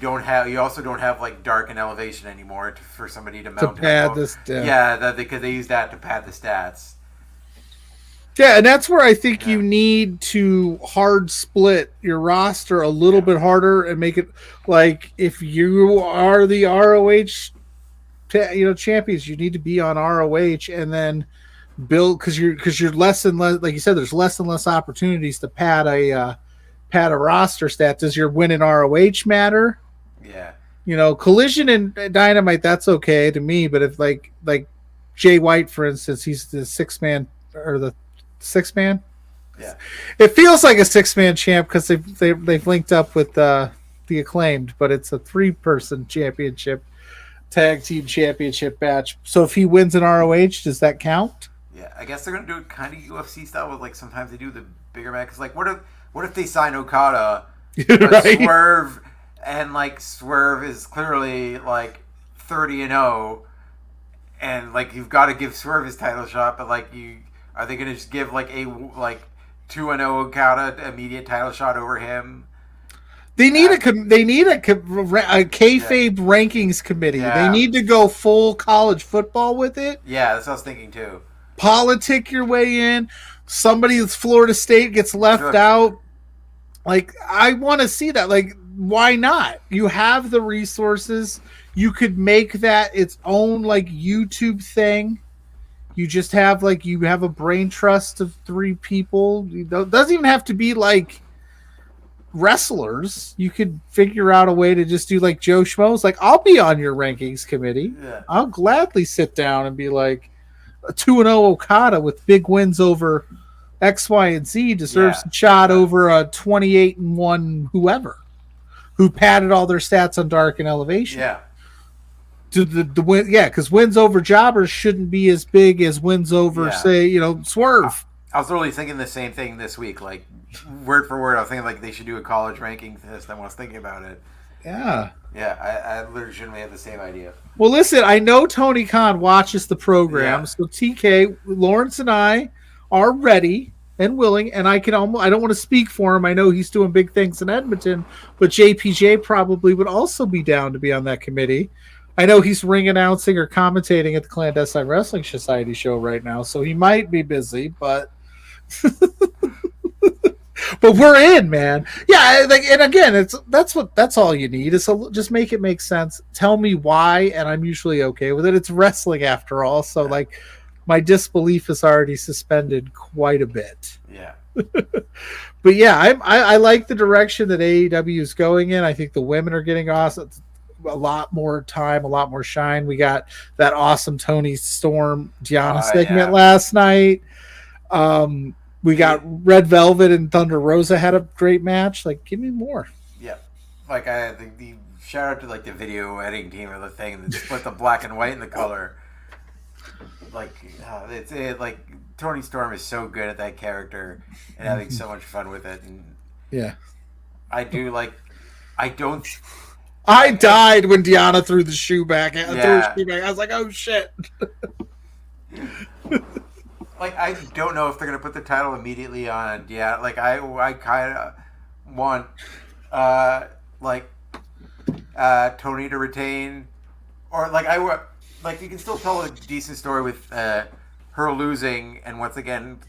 also don't have like dark and elevation anymore for somebody to mount pad this. Because they use that to pad the stats. Yeah, and that's where I think you need to hard split your roster a little bit harder and make it like, if you are the ROH champions, you need to be on ROH, and then build, because you're less and less, like you said, there's less and less opportunities to pad a roster stat. Does your win in ROH matter? Yeah. Collision and Dynamite, that's okay to me, but if like Jay White, for instance, he's the 6-man or the 6-man. Yeah. It feels like a 6-man champ because they've linked up with the Acclaimed, but it's a 3-person championship. Tag team championship match. So if he wins an ROH, does that count? Yeah, I guess they're gonna do it kind of UFC style, with like sometimes they do the bigger match. Cause like, what if they sign Okada, right? Swerve, and like Swerve is clearly like 30-0, and like you've got to give Swerve his title shot, but like are they gonna just give like a 2-0 Okada immediate title shot over him? They need a kayfabe rankings committee. Yeah. They need to go full college football with it. Yeah, that's what I was thinking too. Politic your way in. Somebody that's Florida State gets left out. Like, I want to see that. Like, why not? You have the resources. You could make that its own like YouTube thing. You just have you have a brain trust of 3 people. It doesn't even have to be like wrestlers. You could figure out a way to just do like Joe Schmo's. Like, I'll be on your rankings committee. Yeah. I'll gladly sit down and be like, a 2-0 Okada with big wins over X, Y, and Z deserves a shot over a 28-1 whoever who padded all their stats on Dark and Elevation. Yeah. The win, because wins over jobbers shouldn't be as big as wins over, say, Swerve. I was literally thinking the same thing this week, like word for word. I was thinking like they should do a college ranking test. I was thinking about it. Yeah. Yeah, I literally have the same idea. Well, listen, I know Tony Khan watches the program, so TK, Laurence, and I are ready and willing, and I don't want to speak for him. I know he's doing big things in Edmonton, but JPJ probably would also be down to be on that committee. I know he's ring announcing or commentating at the Clandestine Wrestling Society show right now, so he might be busy, but but we're in, man. Yeah, and again, that's all you need is just make it make sense. Tell me why, and I'm usually okay with it. It's wrestling after all, so like my disbelief is already suspended quite a bit. Yeah. But yeah, I like the direction that AEW is going in. I think the women are getting awesome. A lot more time, a lot more shine. We got that awesome Tony Storm Gianna segment last night. We got Red Velvet and Thunder Rosa had a great match. Like, give me more. Yeah, like I think the shout out to like the video editing team or the thing that split the black and white in the color. Like like Tony Storm is so good at that character and having so much fun with it. And yeah, I don't. I died when Deanna threw the shoe back. I was like, oh shit. Like, I don't know if they're gonna put the title immediately on. Yeah, like I kind of want Tony to retain, or like you can still tell a decent story with her losing, and once again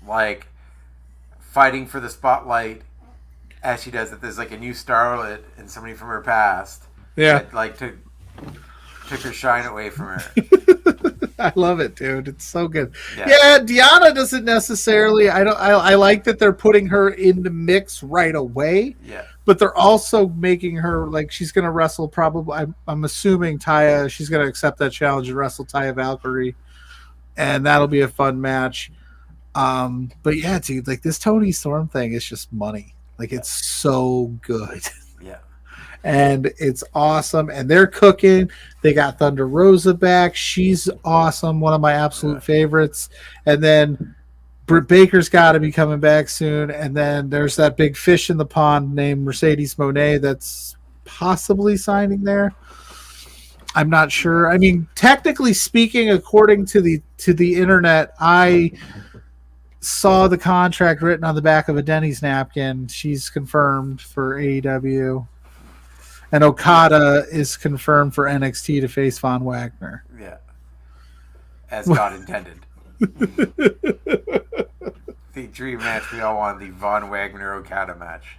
fighting for the spotlight as she does that. There's like a new starlet and somebody from her past. Yeah. That, like took her shine away from her. I love it, dude. It's so good. Yeah, Deanna doesn't necessarily. I like that they're putting her in the mix right away. Yeah. But they're also making her like she's going to wrestle. Probably, I'm assuming Taya. She's going to accept that challenge and wrestle Taya Valkyrie, and that'll be a fun match. But yeah, dude, like this Tony Storm thing is just money. Like it's so good. Yeah. And it's awesome. And they're cooking. They got Thunder Rosa back. She's awesome. One of my absolute favorites. And then Britt Baker's got to be coming back soon. And then there's that big fish in the pond named Mercedes Moné that's possibly signing there. I'm not sure. I mean, technically speaking, according to the internet, I saw the contract written on the back of a Denny's napkin. She's confirmed for AEW. And Okada is confirmed for NXT to face Von Wagner. Yeah. As God intended. The dream match we all want, the Von Wagner Okada match.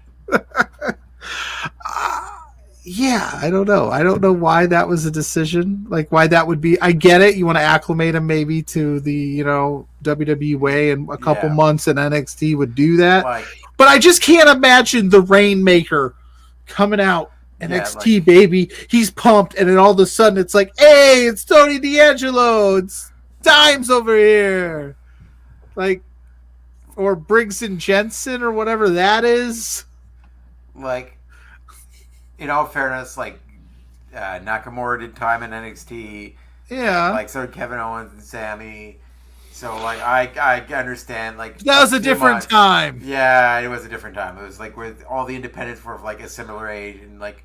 Yeah, I don't know. I don't know why that was a decision. Like why that would be. I get it. You want to acclimate him maybe to the, WWE way, and a couple months in NXT would do that. But I just can't imagine the Rainmaker coming out. NXT, baby. He's pumped, and then all of a sudden it's like, hey, it's Tony D'Angelo. It's Dimes over here. Like, or Briggs and Jensen or whatever that is. Like, in all fairness, like, Nakamura did time in NXT. Yeah. Like, so did Kevin Owens and Sammy. So, like, I understand, like... That was a different time. Yeah, it was a different time. It was, like, where all the independents were, like, a similar age, and, like,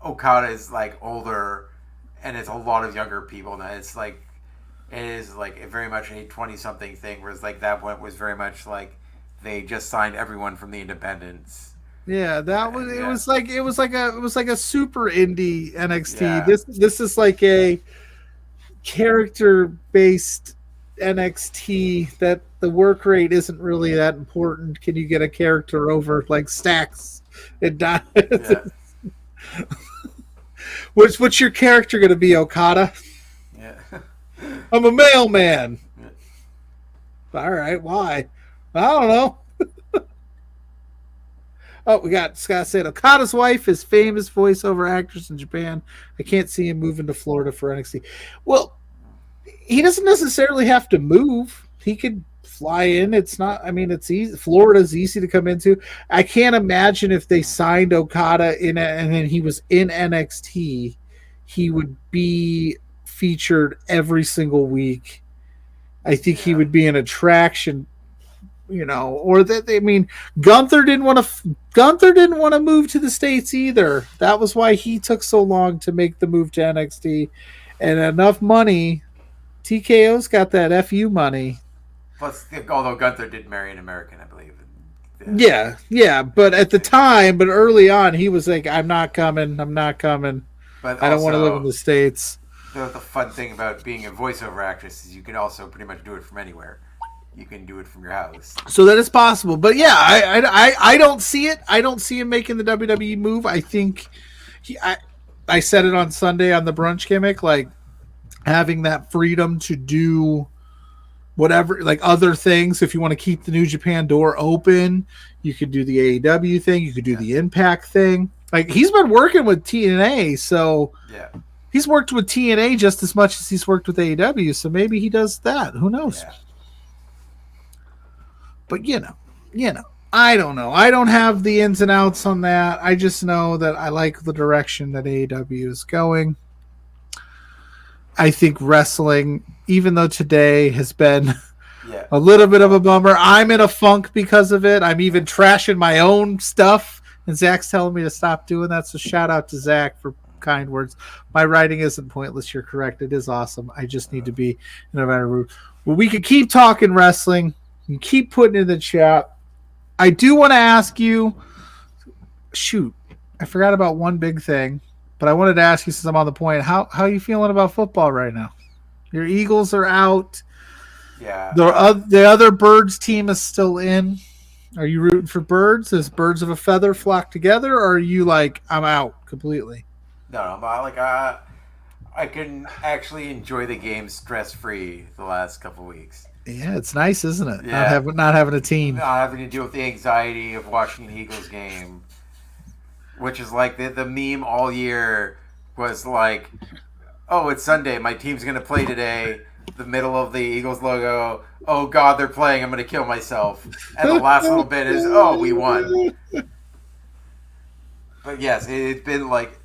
Okada is, like, older, and it's a lot of younger people now. It's, like, it is, like, very much a 20-something thing, whereas, like, that point was very much, like, they just signed everyone from the independents. Yeah, that was... It was like a super indie NXT. Yeah. This is like a character-based NXT that the work rate isn't really that important. Can you get a character over like Stacks and not? Yeah. What's your character going to be, Okada? Yeah. I'm a mailman. Yeah. All right, why? I don't know. Oh, we got Scott saying Okada's wife is famous voiceover actress in Japan. I can't see him moving to Florida for NXT. Well, he doesn't necessarily have to move. He could fly in. It's not, I mean, it's easy. Florida's easy to come into. I can't imagine if they signed Okada in and then he was in NXT, he would be featured every single week. I think he would be an attraction, or that, I mean, Gunther didn't want to move to the States either. That was why he took so long to make the move to NXT, and enough money. TKO's got that FU money. Plus, although Gunther did marry an American, I believe. Yeah. But at the time, early on, he was like, I'm not coming. But I don't want to live in the States. The fun thing about being a voiceover actress is you can also pretty much do it from anywhere. You can do it from your house. So that is possible. But yeah, I don't see it. I don't see him making the WWE move. I think I said it on Sunday on the brunch gimmick, like, having that freedom to do whatever, like other things. If you want to keep the New Japan door open, you could do the AEW thing. You could do the Impact thing. Like, he's been working with TNA, so he's worked with TNA just as much as he's worked with AEW. So maybe he does that. Who knows? Yeah. But I don't know. I don't have the ins and outs on that. I just know that I like the direction that AEW is going. I think wrestling, even though today has been a little bit of a bummer, I'm in a funk because of it. I'm even trashing my own stuff, and Zach's telling me to stop doing that. So shout out to Zach for kind words. My writing isn't pointless. You're correct. It is awesome. I just need to be in a better mood. Well, we could keep talking wrestling. You keep putting it in the chat. I do want to ask you, I forgot about one big thing. But I wanted to ask you, since I'm on the point, how are you feeling about football right now? Your Eagles are out. Yeah. The other Birds team is still in. Are you rooting for birds as birds of a feather flock together, or are you like, I'm out completely? No, but I can actually enjoy the game stress-free the last couple weeks. Yeah, it's nice, isn't it? Yeah. Not having a team. Not having to deal with the anxiety of watching an Eagles game, which is like the meme all year was like, oh, it's Sunday, my team's going to play today. The middle of the Eagles logo, oh God, they're playing, I'm going to kill myself. And the last little bit is, oh, we won. But yes, it's been like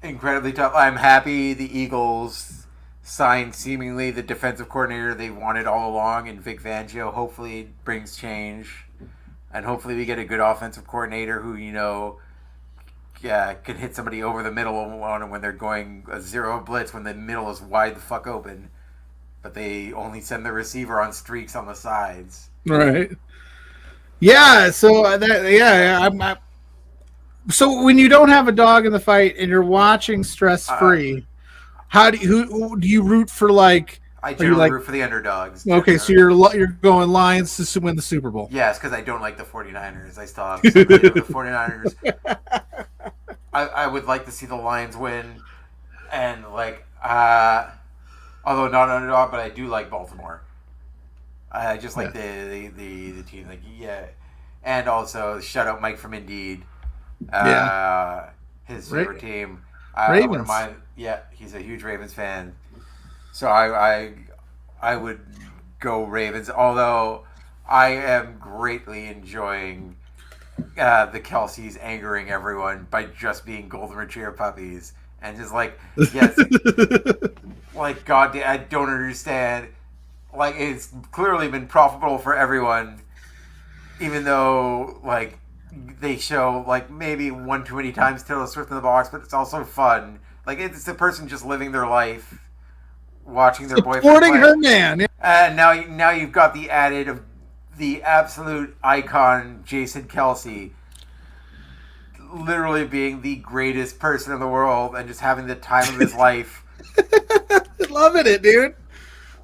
incredibly tough. I'm happy the Eagles signed seemingly the defensive coordinator they wanted all along in Vic Fangio. Hopefully it brings change. And hopefully we get a good offensive coordinator who, can hit somebody over the middle on when they're going a zero blitz when the middle is wide the fuck open. But they only send the receiver on streaks on the sides. Right. Yeah. So so when you don't have a dog in the fight and you're watching stress free, who do you root for? Like, I generally root for the underdogs. Okay, so you're going Lions to win the Super Bowl. Yes, because I don't like the 49ers. I still have sympathy with the 49ers. I would like to see the Lions win, and although not an underdog, but I do like Baltimore. I just like the team, and also shout out Mike from Indeed, his favorite team. Ravens. I wouldn't mind. Yeah, he's a huge Ravens fan, so I would go Ravens. Although I am greatly enjoying the Kelseys angering everyone by just being golden retriever puppies. And just God, I don't understand. Like, it's clearly been profitable for everyone, even though, they show, maybe one too many times Taylor Swift in the box, but it's also fun. It's a person just living their life, watching their boyfriend supporting play. her man. And now you've got the added of the absolute icon, Jason Kelsey, literally being the greatest person in the world and just having the time of his life. Loving it, dude.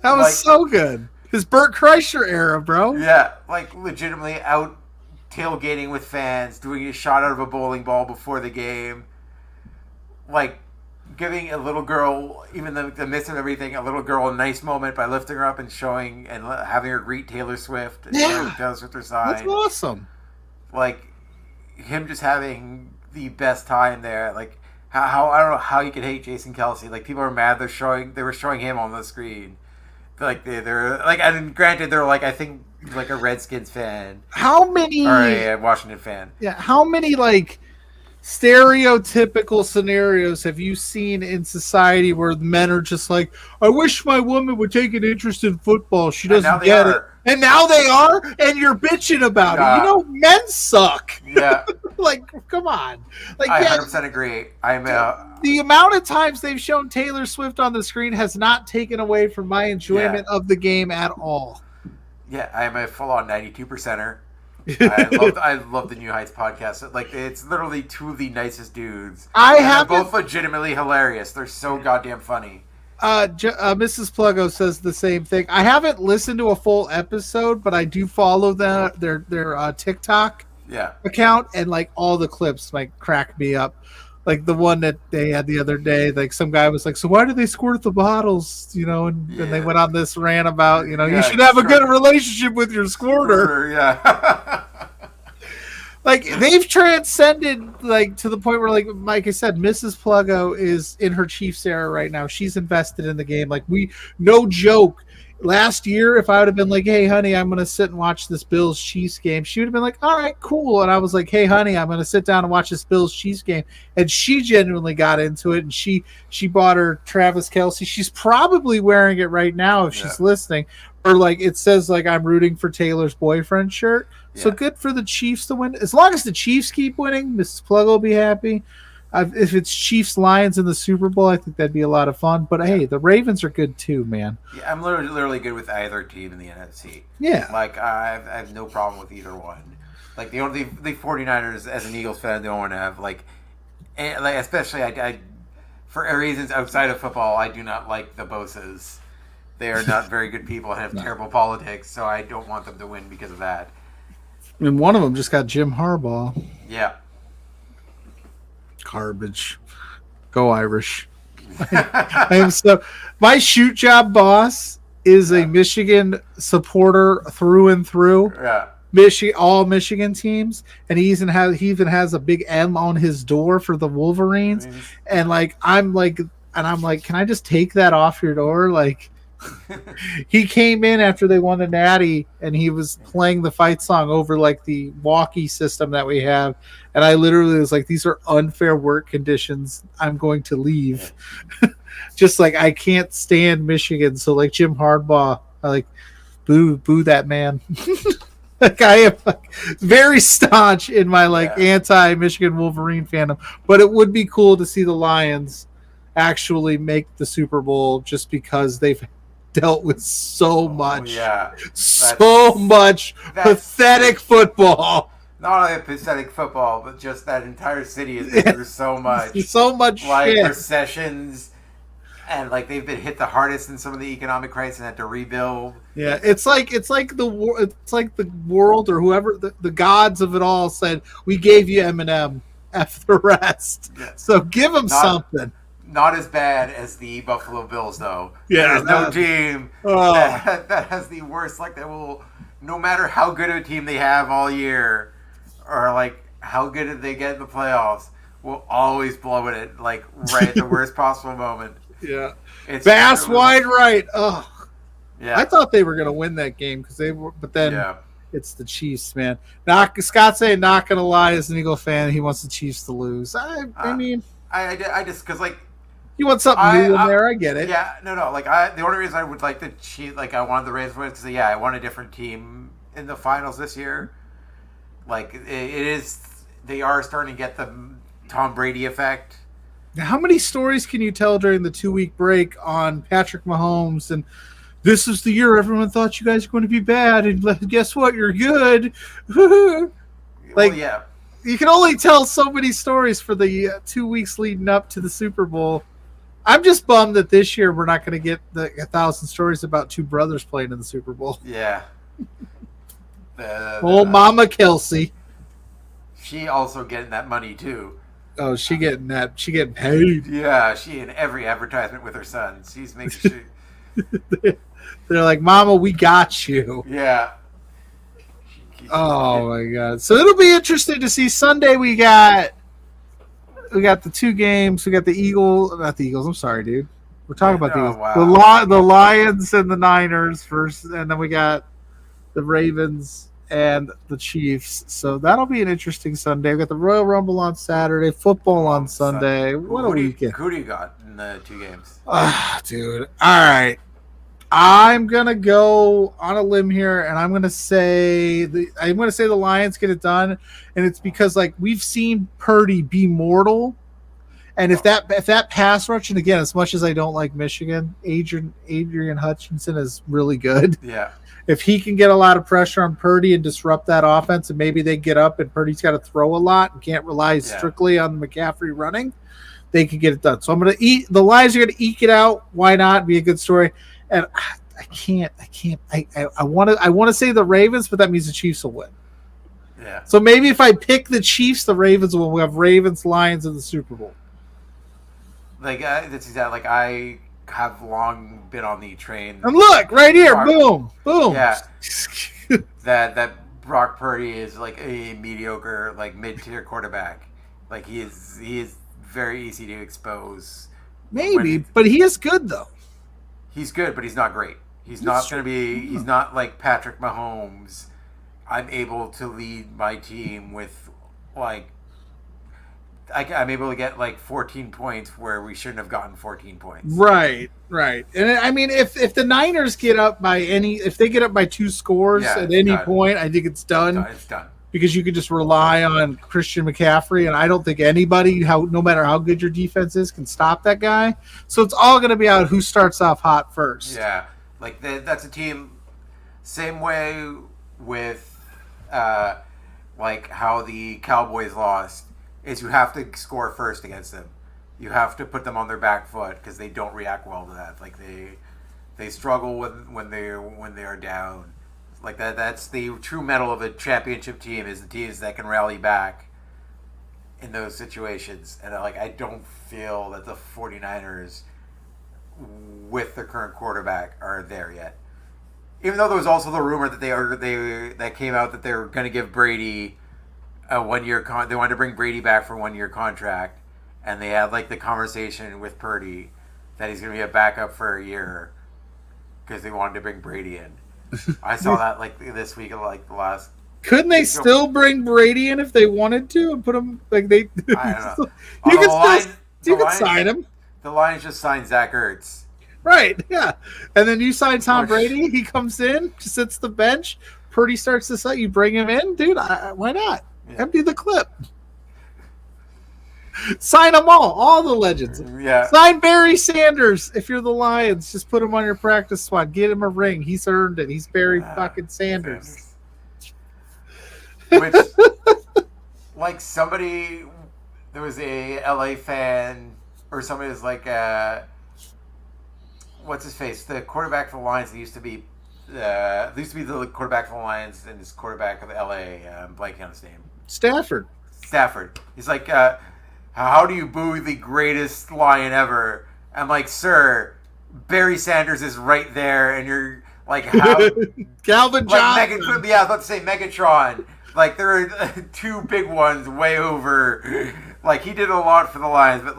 That was so good. His Burt Kreischer era, bro. Yeah, legitimately out tailgating with fans, doing a shot out of a bowling ball before the game. Giving a little girl, even the midst of everything, a little girl a nice moment by lifting her up and showing and having her greet Taylor Swift. And Taylor Swift her sign. That's awesome. Him just having the best time there. How I don't know how you could hate Jason Kelsey. People are mad they were showing him on the screen. They're and granted they're I think a Redskins fan. How many or a Washington fan. Yeah, how many stereotypical scenarios have you seen in society where men are just I wish my woman would take an interest in football. She doesn't get it. And now they are, and you're bitching about it. Men suck. Yeah. Come on. I 100% agree. The amount of times they've shown Taylor Swift on the screen has not taken away from my enjoyment of the game at all. Yeah, I am a full-on 92%er. I love the New Heights podcast. It's literally two of the nicest dudes. They're both legitimately hilarious. They're so goddamn funny. Mrs. Pluggo says the same thing. I haven't listened to a full episode, but I do follow their TikTok account, and all the clips crack me up. The one that they had the other day, some guy was so why do they squirt the bottles? And they went on this rant about, you should have a good relationship with your squirter. Yeah. They've transcended to the point where like I said, Mrs. Pluggo is in her Chiefs era right now. She's invested in the game. No joke. Last year, if I would have been hey, honey, I'm going to sit and watch this Bills Chiefs game, she would have been all right, cool. And I was hey, honey, I'm going to sit down and watch this Bills Chiefs game. And she genuinely got into it. And she bought her Travis Kelce. She's probably wearing it right now if she's listening. Or it says I'm rooting for Taylor's boyfriend shirt. Yeah. So good for the Chiefs to win. As long as the Chiefs keep winning, Mrs. Plug will be happy. If it's Chiefs Lions in the Super Bowl, I think that'd be a lot of fun. But hey, the Ravens are good too, man. Yeah, I'm literally good with either team in the NFC. Yeah, I have no problem with either one. The 49ers as an Eagles fan don't want to have especially I for reasons outside of football, I do not like the Bosas. They are not very good people and have terrible politics, so I don't want them to win because of that. And one of them just got Jim Harbaugh. Yeah. Garbage. Go Irish. I am so. My shoot job boss is a Michigan supporter through and through. Yeah. All Michigan teams, and he even has a big M on his door for the Wolverines. And I'm like, can I just take that off your door? Like, he came in after they won the Natty, and he was playing the fight song over like the walkie system that we have, and I literally was like, these are unfair work conditions. I'm going to leave. Just like, I can't stand Michigan, so like Jim Harbaugh, I like boo that man. Like, I am very staunch in my anti-Michigan Wolverine fandom, but it would be cool to see the Lions actually make the Super Bowl, just because they've dealt with so much pathetic football. Not only pathetic football, but just that entire city has been through so much. So much shit. Recessions. And like, they've been hit the hardest in some of the economic crisis and had to rebuild. Yeah, it's like the world, or whoever the gods of it all said, we gave you Eminem, F the rest. Yeah. So give them something. Not as bad as the Buffalo Bills, though. Yeah, there's no team that has the worst. Like, that will, no matter how good a team they have all year, or like how good did they get in the playoffs, will always blow it like right at the worst possible moment. Yeah, it's Bass wide right. Oh, yeah. I thought they were going to win that game because they were, but then it's the Chiefs, man. Scott saying, not going to lie, as an Eagle fan, he wants the Chiefs to lose. I mean, I just, because like, you want something new in there. I get it. Yeah, no. Like, the only reason I would like the Chiefs, like, I wanted the Ravens to win, because I want a different team in the finals this year. Like, it is, they are starting to get the Tom Brady effect. How many stories can you tell during the 2-week break on Patrick Mahomes? And this is the year everyone thought you guys were going to be bad, and guess what? You're good. You can only tell so many stories for the 2 weeks leading up to the Super Bowl. I'm just bummed that this year we're not going to get the 1,000 stories about two brothers playing in the Super Bowl. Yeah. Mama Kelsey. She also getting that money too. Oh, she getting paid. Yeah, she in every advertisement with her son. She's making sure. They're like, Mama, we got you. Yeah. Oh my God! So it'll be interesting to see. Sunday we got the two games. We got the not the Eagles. I'm sorry, dude. We're talking about the Eagles. Wow. The Lions and the Niners first, and then we got the Ravens and the Chiefs. So that'll be an interesting Sunday. We got the Royal Rumble on Saturday, football on Sunday. What a weekend! Who do you got in the two games? Dude. All right. I'm gonna go on a limb here, and I'm gonna say the Lions get it done, and it's because like we've seen Purdy be mortal, and if that pass rush, and again, as much as I don't like Michigan, Adrian Hutchinson is really good. Yeah. If he can get a lot of pressure on Purdy and disrupt that offense, and maybe they get up and Purdy's got to throw a lot and can't rely strictly on McCaffrey running, they can get it done. So I'm gonna the Lions are gonna eke it out. Why not? Be a good story. And I want to say the Ravens, but that means the Chiefs will win. Yeah. So maybe if I pick the Chiefs, the Ravens will. We have Ravens, Lions in the Super Bowl. Like that's exactly like I have long been on the train. And look right here, boom. Yeah. that Brock Purdy is like a mediocre, like mid-tier quarterback. Like he is very easy to expose. Maybe, but he is good though. He's good, but he's not great. He's not going to be. He's not like Patrick Mahomes. I'm able to lead my team with like. I'm able to get like 14 points where we shouldn't have gotten 14 points. Right. And I mean, if the Niners get up by if they get up by 2 scores at any point, I think it's done. It's done. Because you could just rely on Christian McCaffrey, and I don't think anybody, no matter how good your defense is, can stop that guy. So it's all going to be out who starts off hot first. Yeah, like that's a team. Same way with like how the Cowboys lost is you have to score first against them. You have to put them on their back foot because they don't react well to that. Like they struggle when they are down. Like that's the true mettle of a championship team, is the teams that can rally back in those situations. And I don't feel that the 49ers with their current quarterback are there yet. Even though there was also the rumor that that came out that they were going to give Brady a 1 year they wanted to bring Brady back for a 1 year contract, and they had the conversation with Purdy that he's going to be a backup for a year because they wanted to bring Brady in. I saw that this week, the last. Couldn't they still bring Brady in if they wanted to and put him they? I don't know. You could sign him. The Lions just signed Zach Ertz. Right, yeah. And then you sign Tom Brady. He comes in, just sits the bench. Purdy starts to set. You bring him in, dude. Why not? Yeah. Empty the clip. Sign them all the legends. Yeah. Sign Barry Sanders if you're the Lions. Just put him on your practice squad. Get him a ring. He's earned it. He's Barry fucking Sanders. Which, somebody, there was a LA fan or somebody was what's his face? The quarterback for the Lions that used to be the quarterback for the Lions and his quarterback of LA. I'm blanking on his name. Stafford. He's like, how do you boo the greatest Lion ever? I'm like, sir, Barry Sanders is right there, and you're how Calvin Johnson. I was about to say Megatron. There are two big ones way over. He did a lot for the Lions, but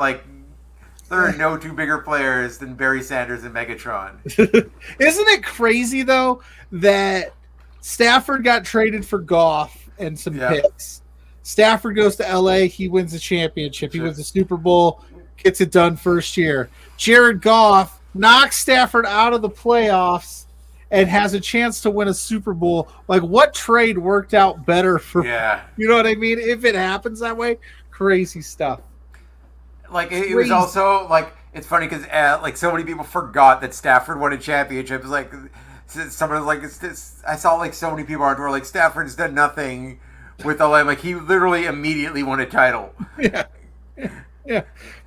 there are no two bigger players than Barry Sanders and Megatron. Isn't it crazy though that Stafford got traded for Goff and some picks? Stafford goes to LA, he wins the championship. He wins the Super Bowl, gets it done first year. Jared Goff knocks Stafford out of the playoffs and has a chance to win a Super Bowl. What trade worked out better for you know what I mean? If it happens that way, crazy stuff. It was also it's funny because so many people forgot that Stafford won a championship. Someone was I saw so many people on Twitter Stafford's done nothing with LA. He literally immediately won a title. Yeah.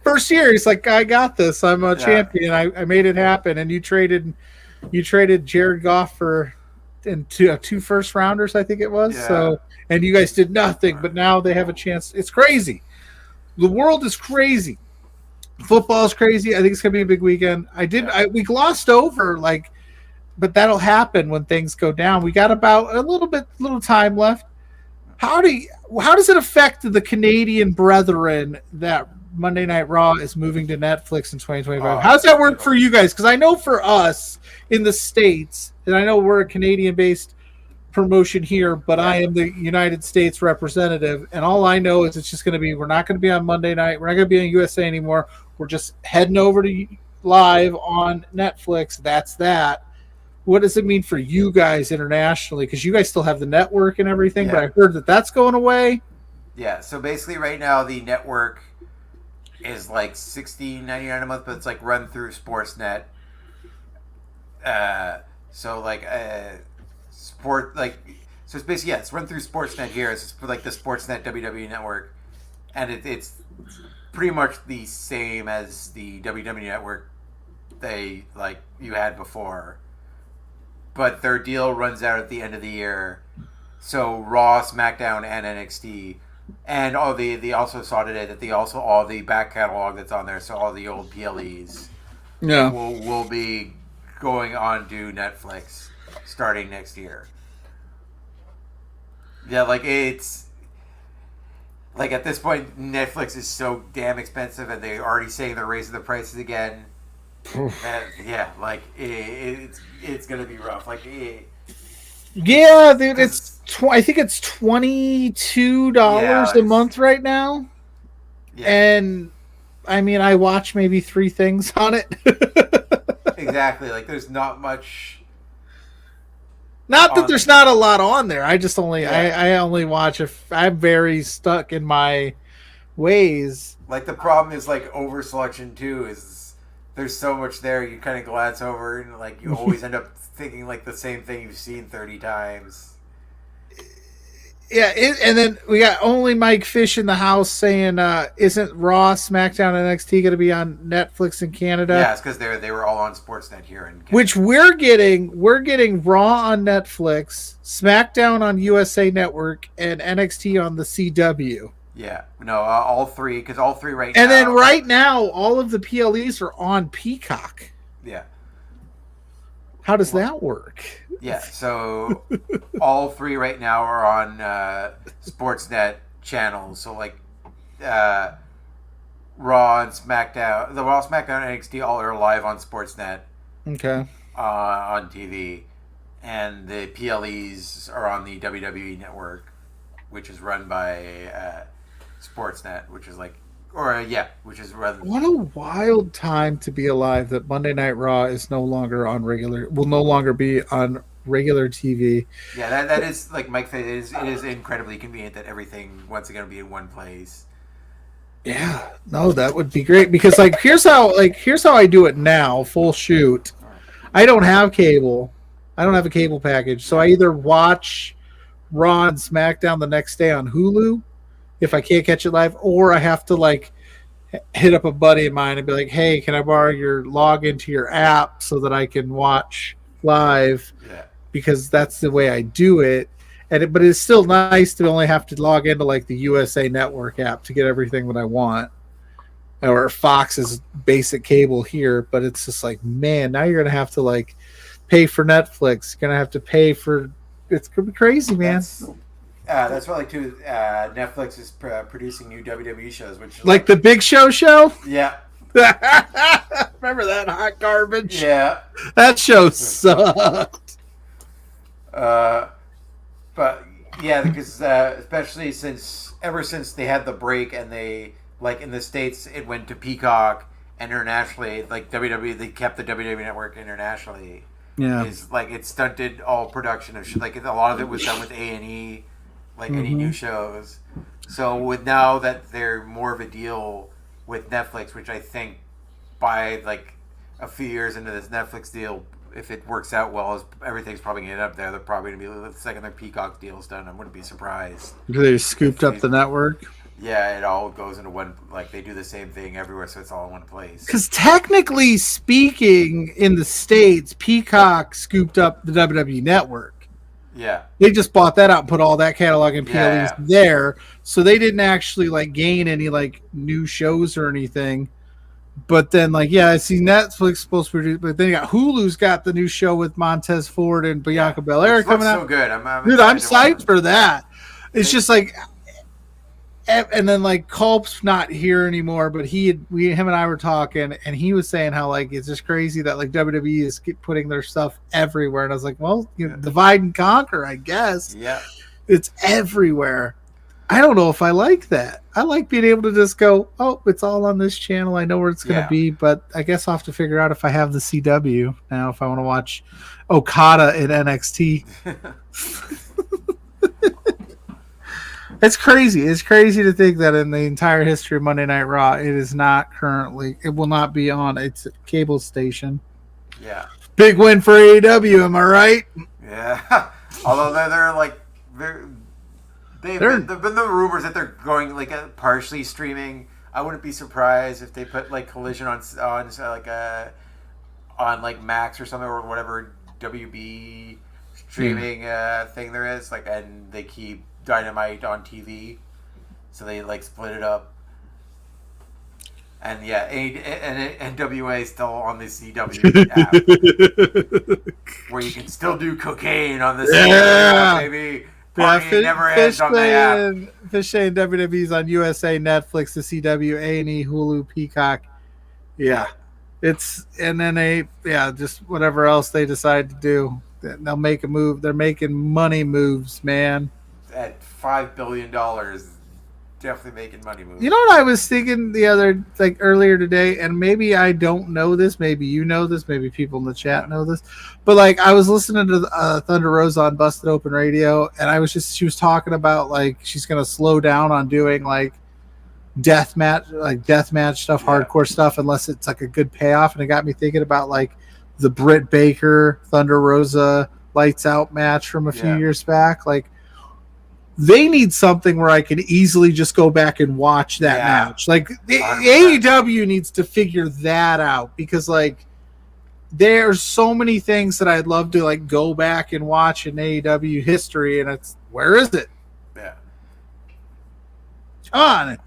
First year he's I got this. I'm a champion. I made it happen. And you traded Jared Goff for two first rounders, I think it was. Yeah. So and you guys did nothing, but now they have a chance. It's crazy. The world is crazy. Football is crazy. I think it's gonna be a big weekend. We glossed over but that'll happen when things go down. We got about a little time left. How does it affect the Canadian brethren that Monday Night Raw is moving to Netflix in 2025? How does that work for you guys? Because I know for us in the States, and I know we're a Canadian-based promotion here, but I am the United States representative, and all I know is it's just going to be, we're not going to be on Monday night, we're not going to be on USA anymore, we're just heading over to live on Netflix. That's that. What does it mean for you guys internationally? Because you guys still have the network and everything, but I heard that that's going away. Yeah, so basically right now the network is $16.99 a month, but it's run through Sportsnet. So it's basically it's run through Sportsnet here. It's for the Sportsnet WWE network, and it's pretty much the same as the WWE network you had before, but their deal runs out at the end of the year. So Raw, SmackDown, and NXT, and they also saw today that all the back catalog that's on there, so all the old PLEs, will be going on to Netflix starting next year. Yeah, it's at this point Netflix is so damn expensive, and they're already saying they're raising the prices again. It's gonna be rough. Yeah, dude, I think it's $22 a month right now. Yeah. And I mean, I watch maybe 3 things on it. Exactly. There's not much. Not that there's not a lot on there. I just only I only watch if I'm very stuck in my ways. The problem is over selection too. Is there's so much there you kind of glance over and you always end up thinking the same thing you've seen 30 times. and then we got only Mike Fish in the house saying, "Isn't Raw, SmackDown, NXT going to be on Netflix in Canada?" Yeah, it's because they were all on Sportsnet here in Canada. Which we're getting. We're getting Raw on Netflix, SmackDown on USA Network, and NXT on the CW. Yeah, no, all three, because all three right now. And then right now, all of the PLEs are on Peacock. Yeah. How does that work? Yeah, so all three right now are on Sportsnet channels. So like Raw and SmackDown, the Raw, SmackDown, and NXT all are live on Sportsnet. Okay. On TV, and the PLEs are on the WWE network, which is run by Sportsnet, which is like, which is rather. What a wild time to be alive! That Monday Night Raw is no longer on will no longer be on regular TV. Yeah, that is like Mike said. It is incredibly convenient that everything once again will be in one place. Yeah, no, that would be great because here's how I do it now. Full shoot. I don't have cable. I don't have a cable package, so I either watch Raw and SmackDown the next day on Hulu if I can't catch it live, or I have to hit up a buddy of mine and be like, "Hey, can I borrow your login to your app so that I can watch live?" Yeah. Because that's the way I do it. But it's still nice to only have to log into the USA Network app to get everything that I want, or Fox's basic cable here. But it's just man, now you're gonna have to pay for Netflix. You're gonna have to pay for. It's gonna be crazy, man. That's what too. Netflix is producing new WWE shows, which is the Big Show. Yeah. Remember that hot garbage? Yeah. That show sucked. But yeah, because especially ever since they had the break and they in the States it went to Peacock, and internationally WWE, they kept the WWE network internationally. Yeah, is it stunted all production of shit. A lot of it was done with A&E, any new shows. So with now that they're more of a deal with Netflix, which I think by a few years into this Netflix deal, if it works out well, everything's probably going to end up there. They're probably going to be the second their Peacock deal's done. I wouldn't be surprised. They scooped up the network. Yeah, it all goes into one. They do the same thing everywhere, so it's all in one place. Because technically speaking, in the States, Peacock scooped up the WWE network. Yeah, they just bought that out and put all that catalog and PLEs there, so they didn't actually gain any new shows or anything. But then, I see Netflix supposed to produce, but then you got Hulu's got the new show with Montez Ford and Bianca Belair coming out. So good, I'm psyched for that. It's just and then Culp's not here anymore, but him and I were talking, and he was saying how it's just crazy that WWE is putting their stuff everywhere, and I was like, well, divide and conquer, I guess. Yeah, it's everywhere. I don't know if I like that. I like being able to just go, oh, it's all on this channel. I know where it's going to be, but I guess I'll have to figure out if I have the CW now, if I want to watch Okada in NXT. It's crazy. It's crazy to think that in the entire history of Monday Night Raw, it will not be on its cable station. Yeah. Big win for AEW, am I right? Yeah. Although there've been the rumors that they're going partially streaming. I wouldn't be surprised if they put Collision on Max or something, or whatever WB streaming thing there is. And they keep Dynamite on TV, so they split it up. And yeah, and NWA still on the CW app, where you can still do cocaine on the CW app, baby. Never ends on the app. Fish and WWE's on USA, Netflix, the CW, A&E, Hulu, Peacock. Yeah, and then just whatever else they decide to do, they'll make a move. They're making money moves, man. At $5 billion, definitely making money moves. You know what I was thinking earlier today, and maybe I don't know this, maybe you know this, maybe people in the chat know this, but I was listening to Thunder Rosa on Busted Open Radio, and she was talking about she's gonna slow down on doing deathmatch stuff, hardcore stuff, unless it's a good payoff, and it got me thinking about the Britt Baker Thunder Rosa Lights Out match from a few years back. they need something where I can easily just go back and watch that match. Like AEW needs to figure that out, because like there's so many things that I'd love to like go back and watch in AEW history, and it's where is it? Yeah. Come on,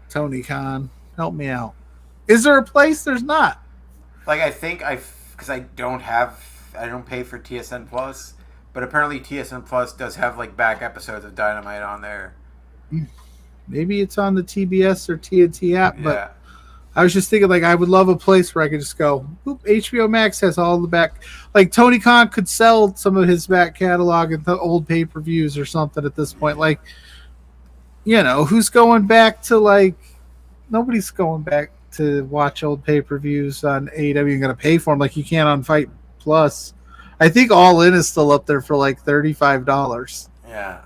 Tony Khan, help me out. Is there a place? There's not. Like because I don't pay for TSN Plus, but apparently TSN Plus does have like back episodes of Dynamite on there. Maybe it's on the TBS or TNT app, Yeah. but I was just thinking, like, I would love a place where I could just go, oop, HBO Max has all the back. Like, Tony Khan could sell some of his back catalog and the old pay-per-views or something at this point. Like, you know, who's going back to, like, nobody's going back to watch old pay-per-views on AEW and going to pay for them like you can on Fight Plus. I think All In is still up there for, like, $35. Yeah.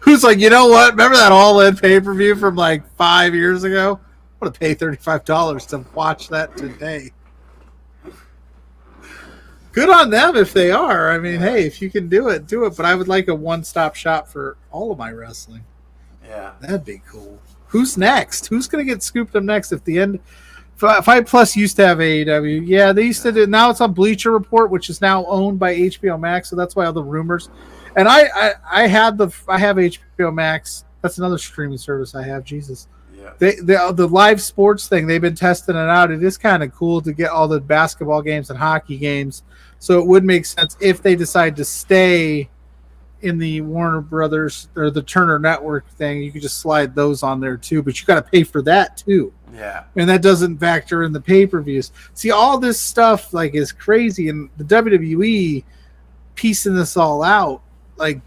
Who's like, you know what? Remember that All In pay-per-view from, like, 5 years ago? I'm going to pay $35 to watch that today. Good on them if they are. I mean, hey, if you can do it, do it. But I would like a one-stop shop for all of my wrestling. Yeah. That'd be cool. Who's next? Who's going to get scooped up next if the end... Fight Plus used to have AEW. Yeah, they used to do... Now it's on Bleacher Report, which is now owned by HBO Max, so that's why all the rumors... And I have HBO Max. That's another streaming service I have. Jesus. Yeah. The live sports thing, they've been testing it out. It is kind of cool to get all the basketball games and hockey games. So it would make sense if they decide to stay in the Warner Brothers or the Turner Network thing. You could just slide those on there too, but you got to pay for that too. Yeah. And that doesn't factor in the pay-per-views. See, all this stuff like is crazy, and the WWE piecing this all out. Like,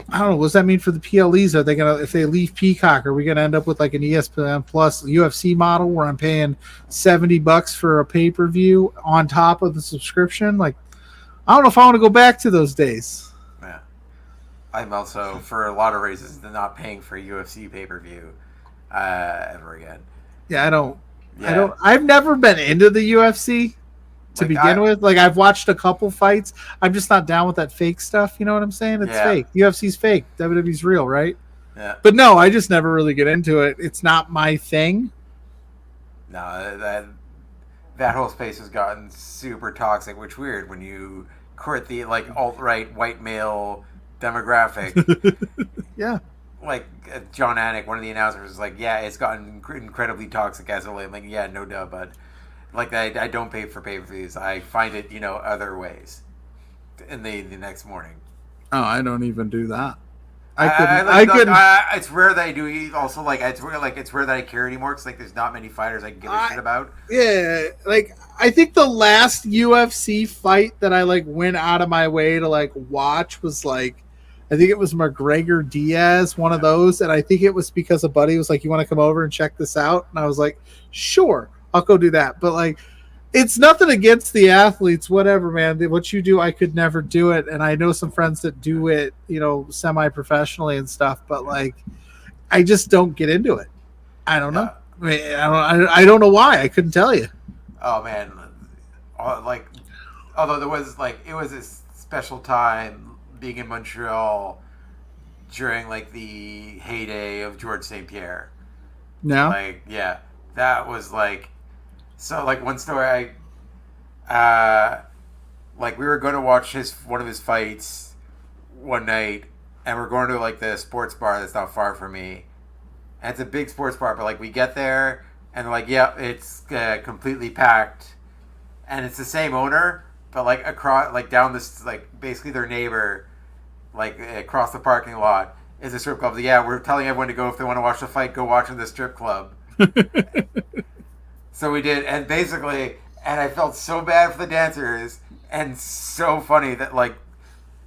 I don't know. What does that mean for the PLEs? Are they gonna, if they leave Peacock, are we gonna end up with like an ESPN Plus UFC model where I'm paying $70 for a pay-per-view on top of the subscription? Like, I don't know if I want to go back to those days. Yeah. I'm also, for a lot of reasons, not paying for UFC pay-per-view ever again. Yeah, I don't. Yeah. I've never been into the UFC. To begin with, like, I've watched a couple fights. I'm just not down with that fake stuff. You know what I'm saying? It's fake. UFC's fake. WWE's real, right? Yeah. But no, I just never really get into it. It's not my thing. No, that whole space has gotten super toxic, which weird when you court the like alt-right white male demographic. Yeah. Like John Anik, one of the announcers, was like, "Yeah, it's gotten incredibly toxic as of late." I'm like, "Yeah, no doubt, bud." Like, I don't pay for pay-per-views. I find it, other ways in the next morning. Oh, I don't even do that. I couldn't. It's rare that I do. Also, like, it's rare that I care anymore because, like, there's not many fighters I can give a shit about. Yeah, like, I think the last UFC fight that I, like, went out of my way to, like, watch was, like, I think it was McGregor Diaz, one of those, and I think it was because a buddy was like, "You want to come over and check this out?" And I was like, "Sure. I'll go do that." But like, it's nothing against the athletes, whatever, man. What you do, I could never do it. And I know some friends that do it, semi-professionally and stuff, but like, I just don't get into it. I don't know. I mean, I don't know why. I couldn't tell you. Oh man. Like, although it was a special time being in Montreal during like the heyday of Georges St. Pierre. No. Like, yeah, that was like, so like one story like we were going to watch one of his fights one night, and we're going to like the sports bar that's not far from me. And it's a big sports bar, but like we get there and they're like, yeah, it's completely packed, and it's the same owner, but like across, like down this, like basically their neighbor, like across the parking lot is a strip club. Yeah, we're telling everyone to go if they want to watch the fight, go watch in the strip club. So we did, and basically, and I felt so bad for the dancers, and so funny that like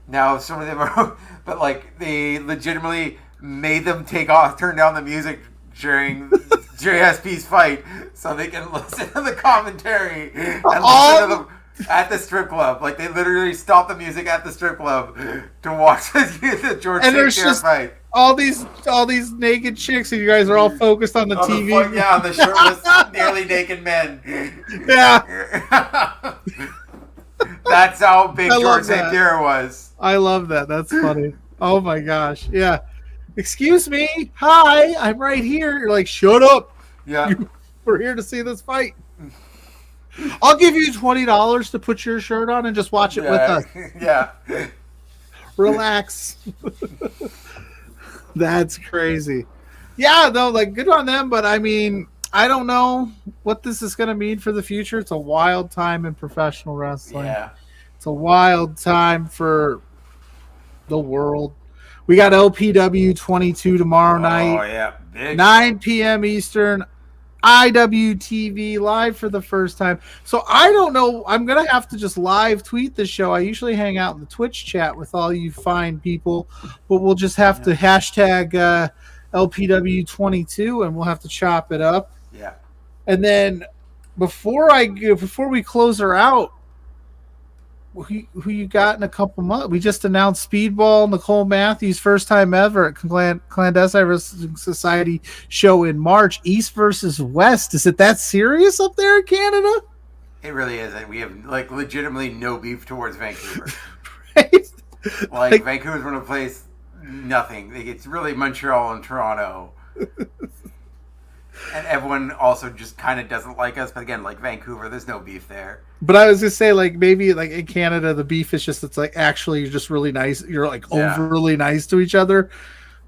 now some of them are, but like they legitimately made them turn down the music during JSP's fight so they can listen to the commentary and listen to them at the strip club. Like, they literally stopped the music at the strip club to watch the George St. Pierre fight. All these naked chicks, and you guys are all focused on the TV. On the shirtless, nearly naked men. Yeah. That's how big I love George St. that. Pierre was. I love that. That's funny. Oh my gosh. Yeah. Excuse me. Hi, I'm right here. You're like, shut up. Yeah. We're here to see this fight. I'll give you $20 to put your shirt on and just watch it with us. Yeah. Relax. That's crazy. Yeah, though, like, good on them, but I mean, I don't know what this is going to mean for the future. It's a wild time in professional wrestling. Yeah. It's a wild time for the world. We got LPW 22 tomorrow night. Oh, yeah. Big. 9 p.m. Eastern. IWTV live for the first time. So I don't know. I'm going to have to just live tweet the show. I usually hang out in the Twitch chat with all you fine people, but we'll just have to hashtag LPW22 and we'll have to chop it up. Yeah. And then before we close her out, who you got in a couple months? We just announced Speedball Nicole Matthews, first time ever at Clandestine Wrestling Society show in March. East versus West. Is it that serious up there in Canada? It really is. And we have like legitimately no beef towards Vancouver. Right? Like Vancouver's one of the place, nothing. Like, it's really Montreal and Toronto. And everyone also just kind of doesn't like us. But again, like Vancouver, there's no beef there. But I was going to say, like, maybe like in Canada, the beef is just, it's like actually you're just really nice. You're like overly nice to each other.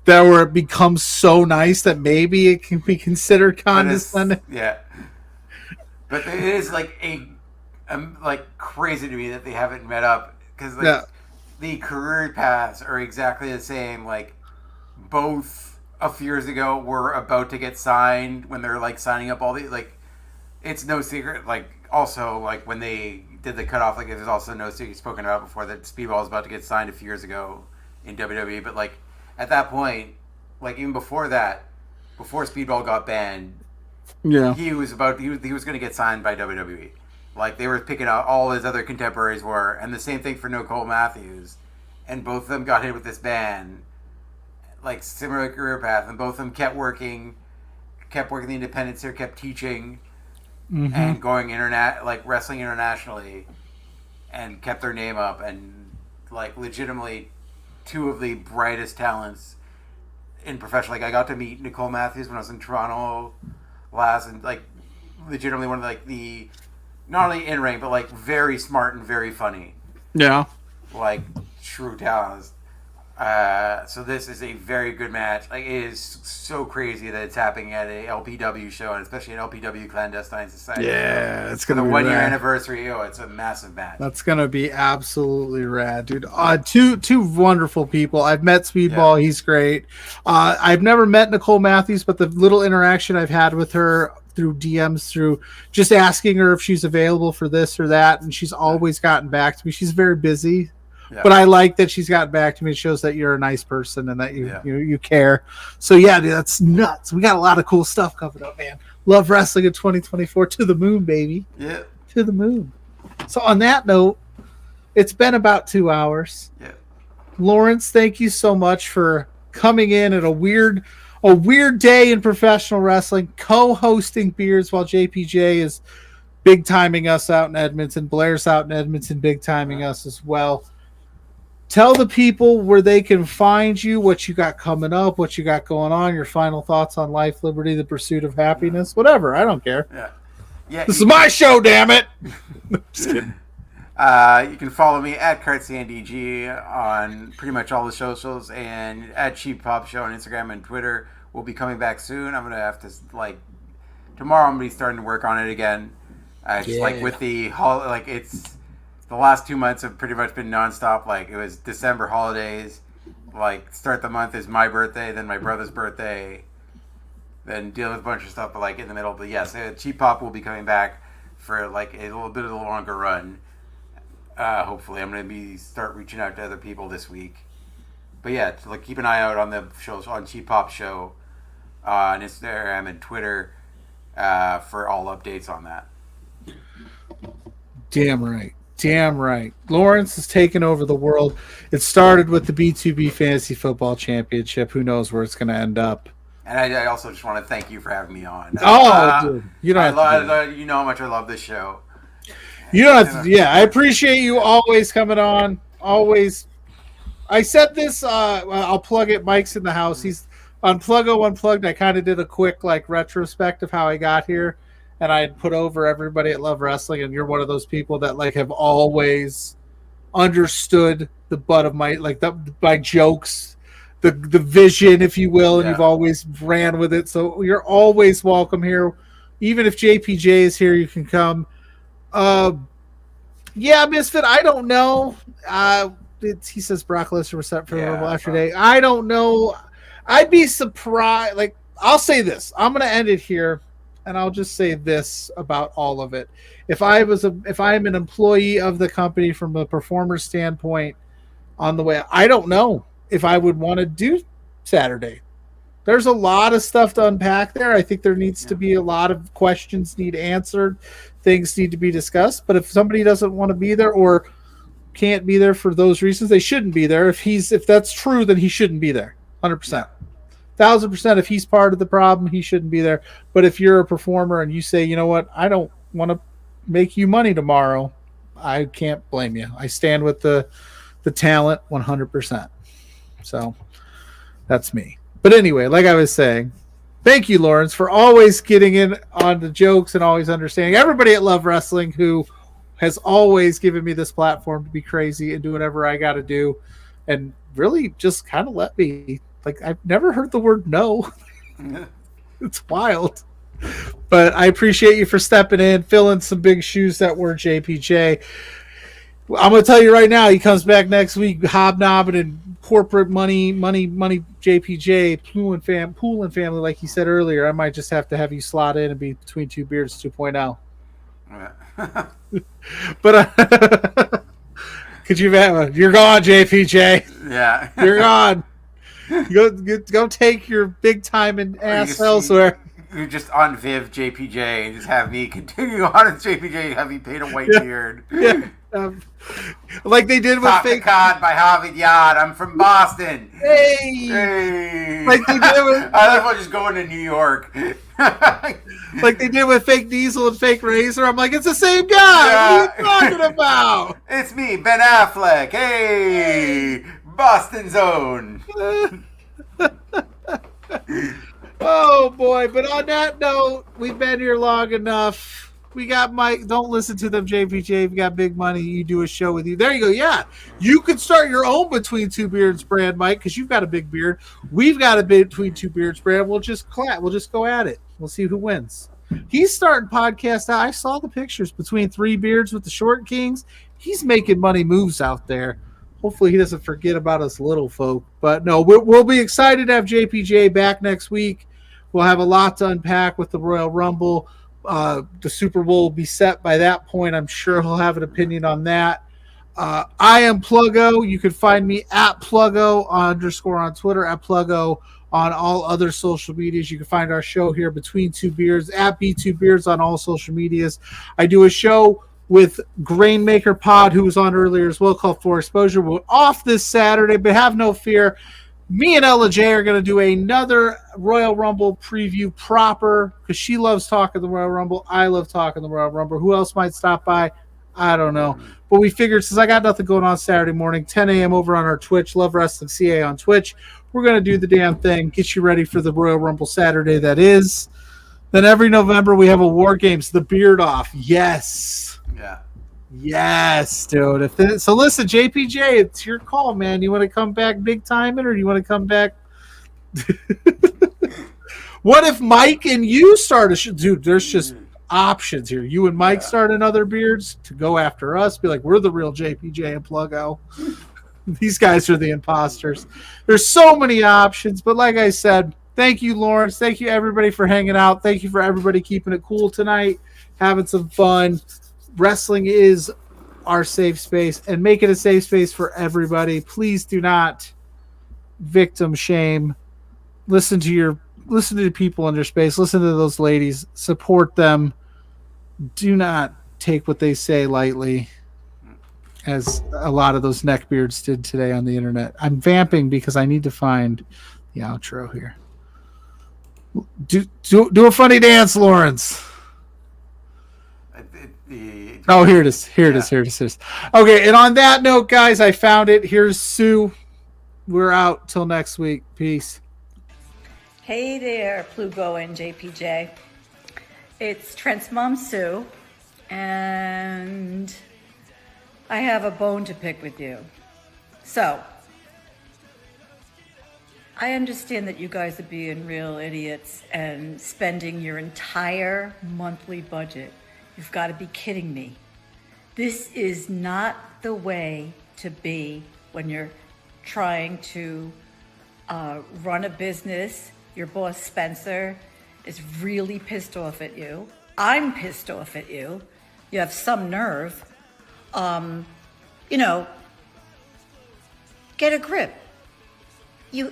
That where it becomes so nice that maybe it can be considered condescending. Yeah. But it is like like crazy to me that they haven't met up. Because like the career paths are exactly the same. Like both a few years ago were about to get signed when they're like signing up all these, like, it's no secret. Like also like when they did the cutoff, like there's also no secret spoken about before that Speedball was about to get signed a few years ago in WWE. But like at that point, like even before that, before Speedball got banned, he was going to get signed by WWE. Like they were picking out all his other contemporaries were, and the same thing for Nicole Matthews, and both of them got hit with this ban. Like similar career path, and both of them kept working the independents here, kept teaching, and going wrestling internationally, and kept their name up, and like legitimately two of the brightest talents in professional. Like I got to meet Nicole Matthews when I was in Toronto last, and like legitimately one of like the not only in ring but like very smart and very funny. Yeah, like true talents. So this is a very good match. Like it is so crazy that it's happening at a LPW show, and especially an LPW Clandestine Society. Yeah, it's gonna be the 1 year anniversary. Oh, it's a massive match. That's gonna be absolutely rad, dude. Two wonderful people. I've met Speedball. He's great. I've never met Nicole Matthews, but the little interaction I've had with her through DMs, through just asking her if she's available for this or that, and she's always gotten back to me. She's very busy. Yeah. But I like that she's gotten back to me. It shows that you're a nice person and that you care. So yeah, dude, that's nuts. We got a lot of cool stuff coming up, man. Love wrestling in 2024 to the moon, baby. Yeah, to the moon. So on that note, it's been about 2 hours. Yeah, Laurence, thank you so much for coming in at a weird day in professional wrestling, co-hosting Beards while JPJ is big timing us out in Edmonton. Blair's out in Edmonton, big timing us as well. Tell the people where they can find you, what you got coming up, what you got going on, your final thoughts on life, liberty, the pursuit of happiness, whatever. I don't care. Yeah. This is my show, damn it. Just kidding. You can follow me at CartCNDG on pretty much all the socials, and at Cheap Pop Show on Instagram and Twitter. We'll be coming back soon. I'm gonna have to tomorrow. I'm gonna be starting to work on it again. Like with the it's. The last 2 months have pretty much been nonstop. Like it was December holidays. Like start the month is my birthday, then my brother's birthday, then deal with a bunch of stuff. But like in the middle, but yes, Cheap Pop will be coming back for like a little bit of a longer run. Hopefully, I'm gonna start reaching out to other people this week. But yeah, keep an eye out on the shows on Cheap Pop Show on Instagram and Twitter for all updates on that. Damn right. Damn right. Laurence has taken over the world. It started with the B2B Fantasy Football Championship. Who knows where it's going to end up? And I also just want to thank you for having me on. Dude. You know how much I love this show. You don't have to. Yeah, I appreciate you always coming on. Always. I said this. I'll plug it. Mike's in the house. He's on PLUGGO Unplugged. I kind of did a quick retrospect of how I got here, and I had put over everybody at Love Wrestling. And you're one of those people that have always understood the butt of my my jokes, the vision, if you will, and you've always ran with it. So you're always welcome here. Even if JPJ is here, you can come. Misfit, I don't know. He says Brock Lesnar was set for the Rumble after day. I don't know. I'd be surprised. I'll say this. I'm going to end it here, and I'll just say this about all of it. If I'm an employee of the company from a performer standpoint on the way, I don't know if I would want to do Saturday. There's a lot of stuff to unpack there. I think there needs to be a lot of questions need answered. Things need to be discussed. But if somebody doesn't want to be there or can't be there for those reasons, they shouldn't be there. If that's true, then he shouldn't be there. 100%. 1,000%. If he's part of the problem, he shouldn't be there. But if you're a performer and you say, you know what, I don't want to make you money tomorrow, I can't blame you. I stand with the talent 100%. So that's me. But anyway, like I was saying, thank you, Laurence, for always getting in on the jokes and always understanding. Everybody at Love Wrestling who has always given me this platform to be crazy and do whatever I got to do, and really just kind of let me. I've never heard the word no. It's wild. But I appreciate you for stepping in, filling some big shoes that were JPJ. I'm going to tell you right now, he comes back next week hobnobbing and corporate money, JPJ, pool and family, like he said earlier. I might just have to have you slot in and be Between Two Beards 2.0. But could you imagine? You're gone, JPJ. Yeah. You're gone. Go take your big time and ass elsewhere. You're just on Viv JPJ and just have me continue on as JPJ and have me paint a white beard. Yeah. Like they did with Fake Cod by Harvard Yard. I'm from Boston. Hey. Like they did with. I love just going to New York. Like they did with Fake Diesel and Fake Razor. I'm like, it's the same guy. Yeah. What are you talking about? It's me, Ben Affleck. Hey, Boston's own. Oh boy! But on that note, we've been here long enough. We got Mike. Don't listen to them, JPJ. If you got big money, you do a show with you. There you go. Yeah, you could start your own Between Two Beards brand, Mike, because you've got a big beard. We've got a Between Two Beards brand. We'll just go at it. We'll see who wins. He's starting podcast out. I saw the pictures Between Three Beards with the Short Kings. He's making money moves out there. Hopefully he doesn't forget about us little folk. But no, we'll be excited to have JPJ back next week. We'll have a lot to unpack with the Royal Rumble. The Super Bowl will be set by that point. I'm sure he'll have an opinion on that. I am PLUGGO. You can find me at PLUGGO _ on Twitter, at PLUGGO on all other social medias. You can find our show here, Between Two Beards, at B2 Beards on all social medias. I do a show with Grainmaker Pod, who was on earlier as well, called For Exposure. We're off this Saturday, but have no fear. Me and Ella J are going to do another Royal Rumble preview proper because she loves talking the Royal Rumble. I love talking the Royal Rumble. Who else might stop by? I don't know. But we figured since I got nothing going on Saturday morning, 10 a.m. over on our Twitch, Love Wrestling CA on Twitch, we're going to do the damn thing, get you ready for the Royal Rumble Saturday that is. Then every November we have a War Games, the Beard Off. Yes. Yeah. Yes, dude. So listen, JPJ, it's your call, man. You want to come back big time it, or do you want to come back? What if Mike and you start a dude? There's just options here. You and Mike start another Beards to go after us. Be like, we're the real JPJ and PLUGGO. These guys are the imposters. There's so many options, but like I said, thank you, Laurence. Thank you, everybody, for hanging out. Thank you for everybody keeping it cool tonight, having some fun. Wrestling is our safe space, and make it a safe space for everybody. Please do not victim shame. Listen to the people in your space. Listen to those ladies. Support them. Do not take what they say lightly, as a lot of those neckbeards did today on the internet. I'm vamping because I need to find the outro here. Do a funny dance, Laurence. Oh, here it is. Here it is. Okay, and on that note, guys, I found it. Here's Sue. We're out till next week. Peace. Hey there, PLUGGO and JPJ. It's Trent's mom, Sue, and I have a bone to pick with you. So, I understand that you guys are being real idiots and spending your entire monthly budget. You've got to be kidding me. This is not the way to be when you're trying to run a business. Your boss, Spencer, is really pissed off at you. I'm pissed off at you. You have some nerve. You know, get a grip. You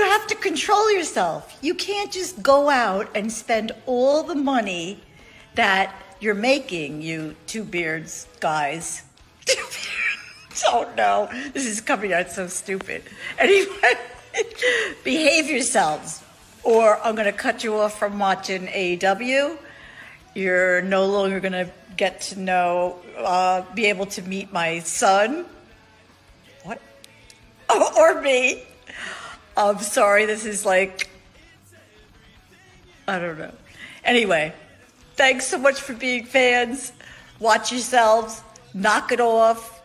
have to control yourself. You can't just go out and spend all the money that you're making, you two beards guys. Oh no, this is coming out so stupid. Anyway, behave yourselves, or I'm going to cut you off from watching AEW. You're no longer going to get to know, be able to meet my son. What? Or me. I'm sorry, this is like, I don't know. Anyway, thanks so much for being fans. Watch yourselves. Knock it off.